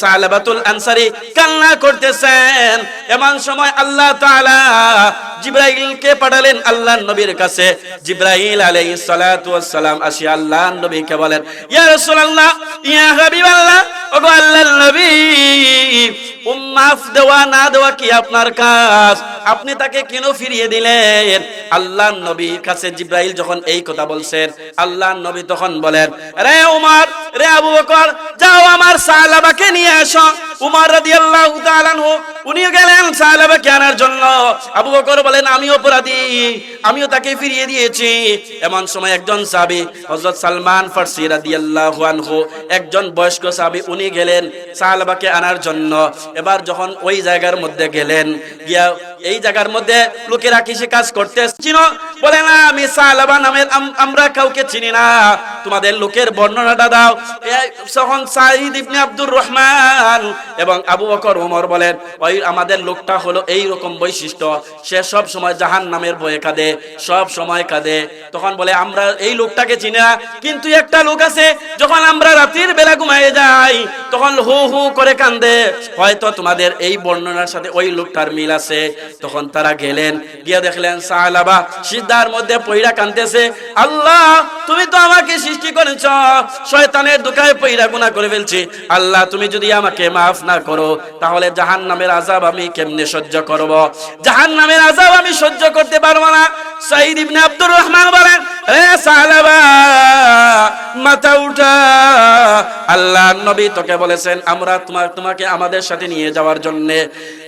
S1: সালাবাতুল আনসারী কান্না করতেছেন। এমন সময় আল্লাহ তাআলা জিবরাইলকে পাঠালেন আল্লাহর নবীর কাছে। জিবরাইল আলাইহিস সালাতু ওয়াস সালাম আসি আল্লাহর নবীকে বলেন, ইয়া রাসূলুল্লাহ, ইয়া হাবিবাল্লাহ, ওগো আল্লাহর নবী, মাফ দেওয়া না দেওয়া কি আপনার কাজ? আপনি তাকে কেন ফিরিয়ে দিলেন? আল্লাহর নবীর কাছে জিবরাইল যখন এই কথা বলছেন, আল্লাহর নবী তখন বলেন, রে উমর, রে আবু বকর, যাও আমার সাহাবাকে নিয়ে আসো। উমর রাদিয়াল্লাহু তাআলা আনহু উনিও গেলেন সাহাবাকে আনার জন্য। আবু বকর বলেন, আমি অপরাধী, আমিও তাকে ফিরিয়ে দিয়েছি। এমন সময় একজন সাহাবী হযরত সালমান ফারসি রাদিয়াল্লাহু আনহু, একজন বয়স্ক সাহাবী, উনি গেলেন সাহাবাকে আনার জন্য। এবার যখন ওই জায়গার মধ্যে গেলেন, গিয়া এই জায়গার মধ্যে লোকেরা কিসে কাজ করতে চিনো? বলে না, আমি সাহাবা নামের আমরা কাউকে চিনি না, তোমাদের লোকের বর্ণনাটা দাও। তখন সাঈদ ইবনে আব্দুর রহমান এবং আবু বকর ওমর বলেন, ওই আমাদের লোকটা হলো এই রকম বৈশিষ্ট্য, সে সব সময় জাহান্নামের ভয়ে কাঁদে, সব সময় কাঁদে। তখন বলে, আমরা এই লোকটাকে চিনি না, কিন্তু একটা লোক আছে যখন আমরা রাতের বেলা ঘুমায়ে যাই তখন হু হু করে কাঁদে, হয়তো তোমাদের এই বর্ণনার সাথে ওই লোকটার মিল আছে। তখন তারা গেলেন, গিয়ে দেখলেন সাহাবা সিজদার মধ্যে পইড়া কাঁদতেছে, আল্লাহ তুমি তো আমাকে সৃষ্টি করেছ, শয়তানের দুকায় পইড়া গুনাহ করে ফেলছি, আল্লাহ তুমি যদি আমাকে মাফ না করো তাহলে জাহান্নামের আযাব আমি কেমনে সহ্য করব? জাহান্নামের আযাব আমি সহ্য করতে পারবো না। সাঈদ ইবনে আব্দুর রহমান বলেন, রে সাহাবা মাথা উঠা, আল্লাহর নবী তোকে বলেছেন আমরা তোমাকে আমাদের সাথে নিয়ে যাওয়ার জন্য।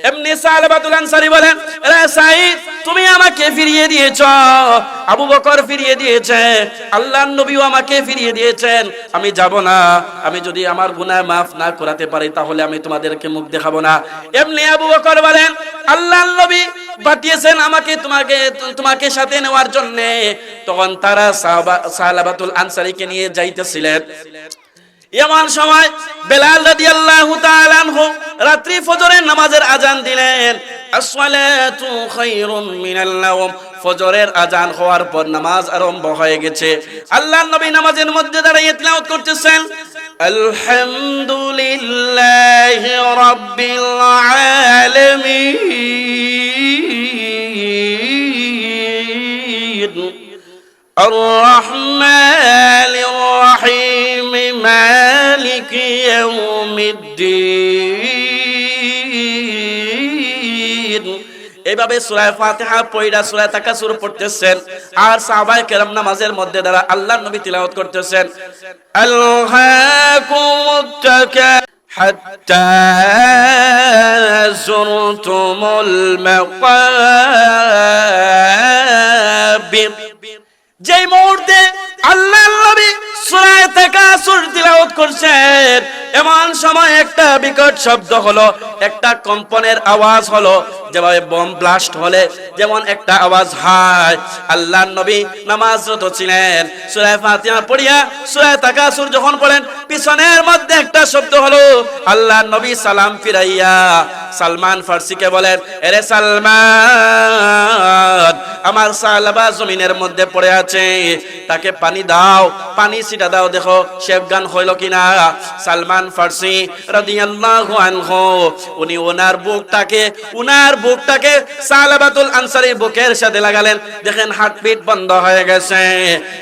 S1: এমনি সাহাবাতুল আনসারী বলেন, রে সাঈদ তুমি আমাকে ফিরিয়ে দিয়েছো, আবু বকর ফিরিয়ে দিয়েছে, আল্লাহর নবীও আমাকে ফিরিয়ে দিয়েছেন, আমি যাব না। আমি যদি আমার গুনাহ মাফ না করাতে পারি তাহলে আমি তোমাদেরকে মুখ দেখাবো না। এমনি আবু বকর বলেন, আল্লাহর নবী পাঠিয়েছেন আমাকে তোমাকে সাথে নেওয়ার জন্য। তখন তারা সাহাবাতুল আনসারীকে নিয়ে যাইতেছিলেন। এমন সময় বেলাল রাদিয়াল্লাহু তাআলা আনহু রাত্রি ফজরের নামাজের আজান দিলেন। আসসালাতু খায়রুম মিনাল নাওম, ফজরের আজান হওয়ার পর নামাজ আরম্ভ হয়ে গেছে। আল্লাহর নবী নামাজের মধ্যে দাঁড়িয়ে তিলাওয়াত করতেছেন, আলহামদুলিল্লাহি রাব্বিল আলামিন আর-রাহমানির রাহিম মালিকি ইয়াউমিদ্দিন। এইভাবে সূরা ফাতিহা পড়া সূরা তাকাসুর পড়তেছেন, আর সাহাবায়ে কেরাম নামাজের মধ্যে দাঁড়া আল্লাহর নবী তিলাওয়াত করতেছেন, আলহাকুমুত তাকাসুর হাত্তা যুরতুমুল মাকাবির। যেই মুহূর্তে আল্লাহর নবী সূরা তাকাসুর তিলাওয়াত করছেন, এমন সময় একটা বিকট শব্দ হলো, একটা কম্পনের আওয়াজ হলো, যেভাবে বোম ব্লাস্ট হলে যেমন একটা আওয়াজ হয়। আল্লাহর নবী নামাজরত ছিলেন, সূরা ফাতিহা পড়িয়া সূরা তাকাসুর যখন পড়েন, পিছনের মধ্যে একটা শব্দ হলো। আল্লাহর নবী সালাম ফিরাইয়া সালমান ফারসিকে বলেন, এরে সালমান, আমার সাহাবা জমিনের মধ্যে পড়ে আছে, তাকে পানি দাও, পানি ছিটা দাও, দেখো সে অজ্ঞান হইল কিনা। সালমান ফারসি রাদিয়াল্লাহু আনহু উনি ওনার বুকটাকে সালাবাতুল আনসারীর বুকের সাথে লাগালেন, দেখেন হার্টবিট বন্ধ হয়ে গেছে,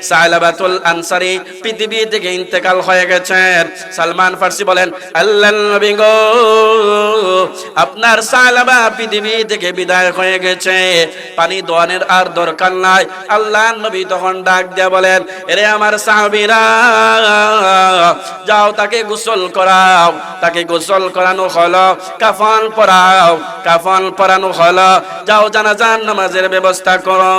S1: সালাবাতুল আনসারী পৃথিবী থেকে ইন্তেকাল হয়ে গেছেন। সালমান ফারসি বলেন, আল্লাহর নবী গো, আপনার সাহাবা পৃথিবী থেকে বিদায় হয়ে গেছে, পানি দোয়ানের আর দরকার নাই। আল্লাহর নবী তখন ডাক দিয়া বলেন, এরে আমার সাহাবীরা, যাও তাকে গোসল করাও। তাকে গোসল করানো হলো, কাফন পরানো হলো, যাও জানাজার নামাজের ব্যবস্থা করো।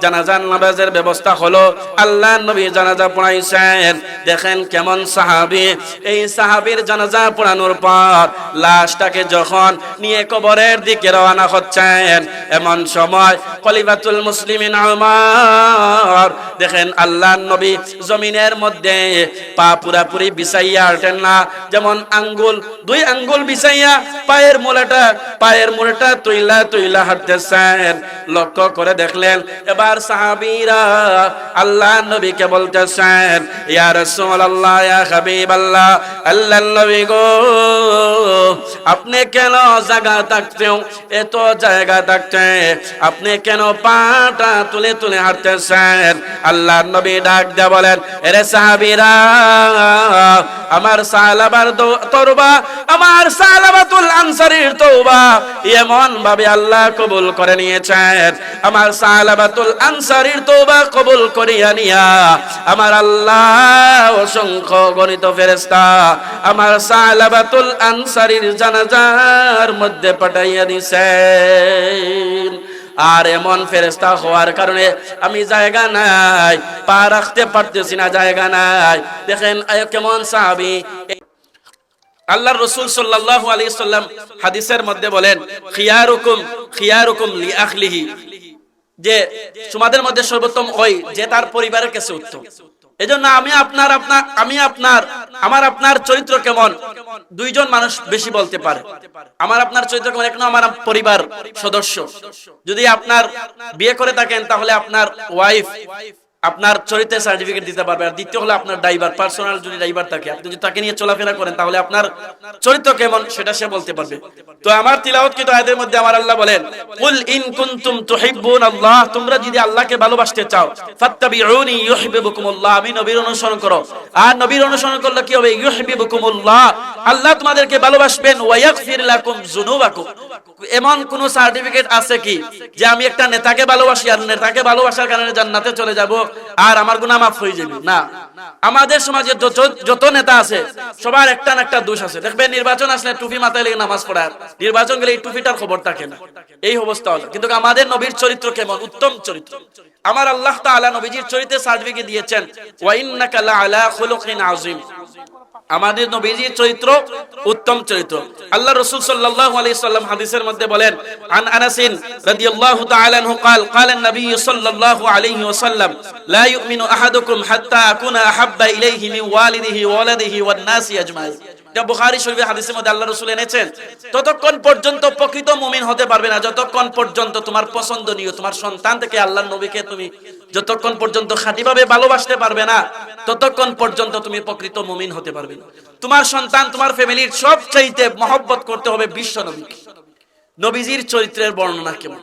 S1: জানাজার নামাজের ব্যবস্থা হলো, আল্লাহর নবী জানাজা পড়াইছেন। দেখেন কেমন সাহাবী, এই সাহাবীর জানাজা পড়ানোর পর লাশটাকে যখন নিয়ে কবরের দিকে রওনা হচ্ছেন, এমন সময় খলিফাতুল মুসলিমিন উমর। দেখেন আল্লাহর নবী জমিনের মধ্যে পা পুরাপুরি বিছাইয়া হাঁটেন না, যেমন আঙ্গুল, দুই আঙ্গুল বিছাইয়া পায়ের মোড়াটা তুইলা হাঁটতেছেন। লক্ষ্য করে দেখলেন এবার সাহাবীরা আল্লাহর নবীকে বলতেছেন, ইয়া রাসূলুল্লাহ, ইয়া হাবিবাল্লাহ, আল্লাহর নবী গো, আপনি কেন এত জায়গা থাকতে আপনি কেন পাটা তুলে তুলে হাঁটতেছেন? আল্লাহর নবী ডাক দিয়ে বলেন, এরে সাহাবীরা, আমার সালাবার তওবা, আমার সালাবাতুল আনসারীর তওবা এমন ভাবে আল্লাহ কবুল করে নিয়েছেন। আমার সালাবাতুল আনসারীর তওবা কবুল করিয়া নিয়া আমার আল্লাহ অসংখ্য গণিত ফেরেশতা আমার সালাবাতুল আনসারীর জানাজার মধ্যে পাঠাইয়া দিছেন। আর এমন ফেরেশতা হওয়ার কারণে আমি জায়গা নাই, পা রাখতে পারতেছি না, জায়গা নাই। দেখেন কেমন সাহাবী। আল্লাহর রাসূল সাল্লাল্লাহু আলাইহি সাল্লাম হাদিসের মধ্যে বলেন, খিয়ারুকুম লিআহলিহি, যে তোমাদের মধ্যে সর্বোত্তম ওই যে তার পরিবারের কাছে উত্তম। এজন্য আমার আপনার চরিত্র কেমন, দুইজন মানুষ বেশি বলতে পারে। আমার আপনার চরিত্র কেমন, এক নম্বর আমার পরিবার সদস্য। যদি আপনার বিয়ে করে থাকেন তাহলে আপনার ওয়াইফ আপনার চরিত্রের সার্টিফিকেট দিতে পারবে। আর দ্বিতীয় হলো আপনার ড্রাইভার, পার্সোনাল যদি ড্রাইভার থাকে, আপনি যদি তাকে নিয়ে চলাফেরা করেন তাহলে আপনার চরিত্র কেমন সেটা সে বলতে পারবে। তো আমার তিলাওয়াতকৃত আয়াতের মধ্যে আমার আল্লাহ বলেন, কুল ইন কুনতুম তুহিব্বুনাল্লাহ, তোমরা যদি আল্লাহকে ভালোবাসতে চাও, ফাত্তাবিউনি ইউহিব্বুকুমুল্লাহ, আমি নবীর অনুসরণ করো। আর নবীর অনুসরণ করলে কি হবে? ইউহিব্বুকুমুল্লাহ, আল্লাহ তোমাদেরকে ভালোবাসবেন। ওয়া ইয়াগফির লাকুম যুনুবাকুম, এমন কোন সার্টিফিকেট আছে কি যে আমি একটা নেতাকে ভালোবাসি আর নেতাকে ভালোবাসার কারণে জান্নাতে চলে যাব আর আমার গুনাহ মাফ হয়ে যাবে? না। আমাদের সমাজে যত নেতা আছে সবার একটা না একটা দোষ আছে। দেখবেন নির্বাচন আসলে টুপি মাথায় লেগে নামাজ পড়ার, নির্বাচন গেলে এই টুপিটার খবর থাকে না, এই অবস্থা হলো। কিন্তু আমাদের নবীর চরিত্র কেমন? উত্তম চরিত্র। আমার আল্লাহ তাআলা নবীজির চরিত্রের সার্টিফিকেট দিয়েছেন, ওয়া ইন্নাকা লাআলা খুলুকিন আযীম। আমাদের নবীজির চরিত্র উত্তম চরিত্র। আল্লাহ রাসূল সাল্লাল্লাহু আলাইহি সাল্লাম হাদিসের মধ্যে বলেন, আন আনাসিন রাদিয়াল্লাহু তাআলা আনহু قال قال النبي صلى الله عليه وسلم لا يؤمن احدكم حتى اكون احب اليه من والده وولده والناس اجمعين। এটা বুখারী শরীফের হাদিসের মধ্যে আল্লাহ রাসূল এনেছেন, ততক্ষণ পর্যন্ত প্রকৃত মুমিন হতে পারবে না যতক্ষণ পর্যন্ত তোমার পছন্দনীয় তোমার সন্তান থেকে আল্লাহর নবীকে তুমি যতক্ষণ পর্যন্ত খাঁটিভাবে ভালোবাসতে পারবে না ততক্ষণ পর্যন্ত তুমি প্রকৃত মুমিন হতে পারবে না। তোমার সন্তান, তোমার ফ্যামিলির সবচাইতে মহব্বত করতে হবে বিশ্ব নবীকে। নবীজির চরিত্রের বর্ণনা কেমন?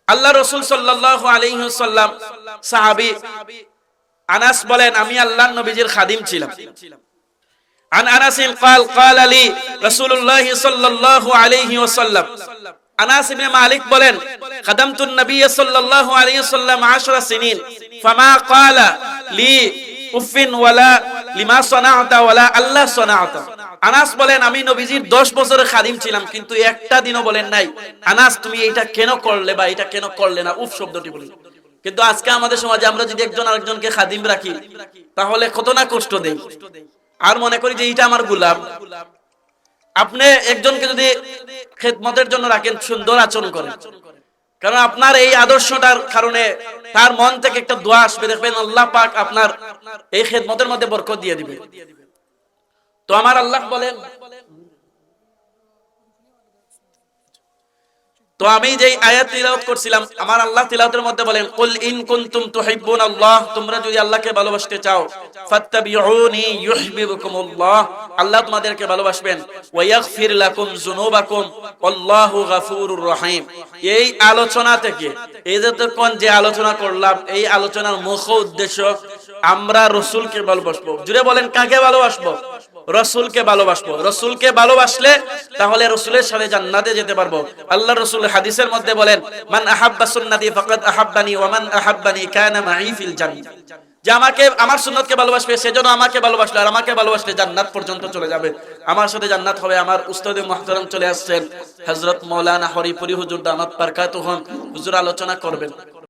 S1: আল্লাহ রাসূল সাল্লাল্লাহু আলাইহি ওয়াসাল্লাম সাহাবী আনাস বলেন, আমি আল্লাহর নবীজির খাদিম ছিলাম। عن أنس قال لي رسول الله صلى الله عليه وسلم, আনাস ইবনে মালিক বলেন, খাদামতু নবী সাল্লাল্লাহু আলাইহি ওয়াসাল্লাম 10 সিনিন ফামা ক্বালা লি উফিন ওয়ালা লিমা সানাআতা ওয়ালা আল্লাহ সানাআতা। আনাস বলেন, আমি নবীজির 10 বছরের খাদিম ছিলাম, কিন্তু একটা দিনও বলেন নাই আনাস তুমি এটা কেন করলে বা এটা কেন করলে না, উফ শব্দটি বলেন। কিন্তু আজকে আমাদের সমাজে আমরা যদি একজন আরেকজনকে খাদিম রাখি তাহলে কত না কষ্ট দেই, আর মনে করি যে এইটা আমার গোলাম। আপনি একজনকে যদি খেদমতের জন্য রাখেন, সুন্দর আচরণ করেন, কারণ আপনার এই আদর্শটার কারণে তার মন থেকে একটা দোয়া আসবে, দেখবেন আল্লাহ পাক আপনার এই খেদমতের মধ্যে বরকত দিয়ে দিবে। তো আমার আল্লাহ বলেন, তো আমি যেই আয়াত তিলাওয়াত করছিলাম, আমার আল্লাহ তিলাওয়াতের মধ্যে বলেন, কুল ইন কুনতুম তুহিব্বুনাল্লাহ, তোমরা যদি আল্লাহকে ভালোবাসতে চাও, ফাত্তাবিউনি ইউহিব্বুকুমুল্লাহ, আল্লাহ তোমাদেরকে ভালোবাসবেন, ওয়া ইয়াগফির লাকুম যুনুবাকুম আল্লাহু গফুরুর রহিম। এই আলোচনা থেকে এই যে আলোচনা করলাম, এই আলোচনার মুখ্য উদ্দেশ্য আমরা রাসূলকে ভালোবাসবো। জুড়ে বলেন, কাকে ভালোবাসবো? রাসূলকে ভালোবাসবো। রাসূলকে ভালোবাসলে তাহলে রাসূলের সাথে জান্নাতে যেতে পারবো। আল্লাহ রাসূল হাদিসের মধ্যে বলেন, মান আহাব্বা সুন্নতি ফাকাদ আহাব্বানি ওয়া মান আহাব্বানি কানা মাই ফিল জান্নাহ। যে আমাকে আমার সুন্নতকে ভালোবাসবে সেজন্য আমাকে ভালোবাসলে, আর আমাকে ভালোবাসলে জান্নাত পর্যন্ত চলে যাবে, আমার সাথে জান্নাত হবে। আমার উস্তাদে মুহতারাম চলে আসছেন হযরত মাওলানা হরিপুরি হুজুর দামাত বারকাতুহুম, হুজুর আলোচনা করবেন।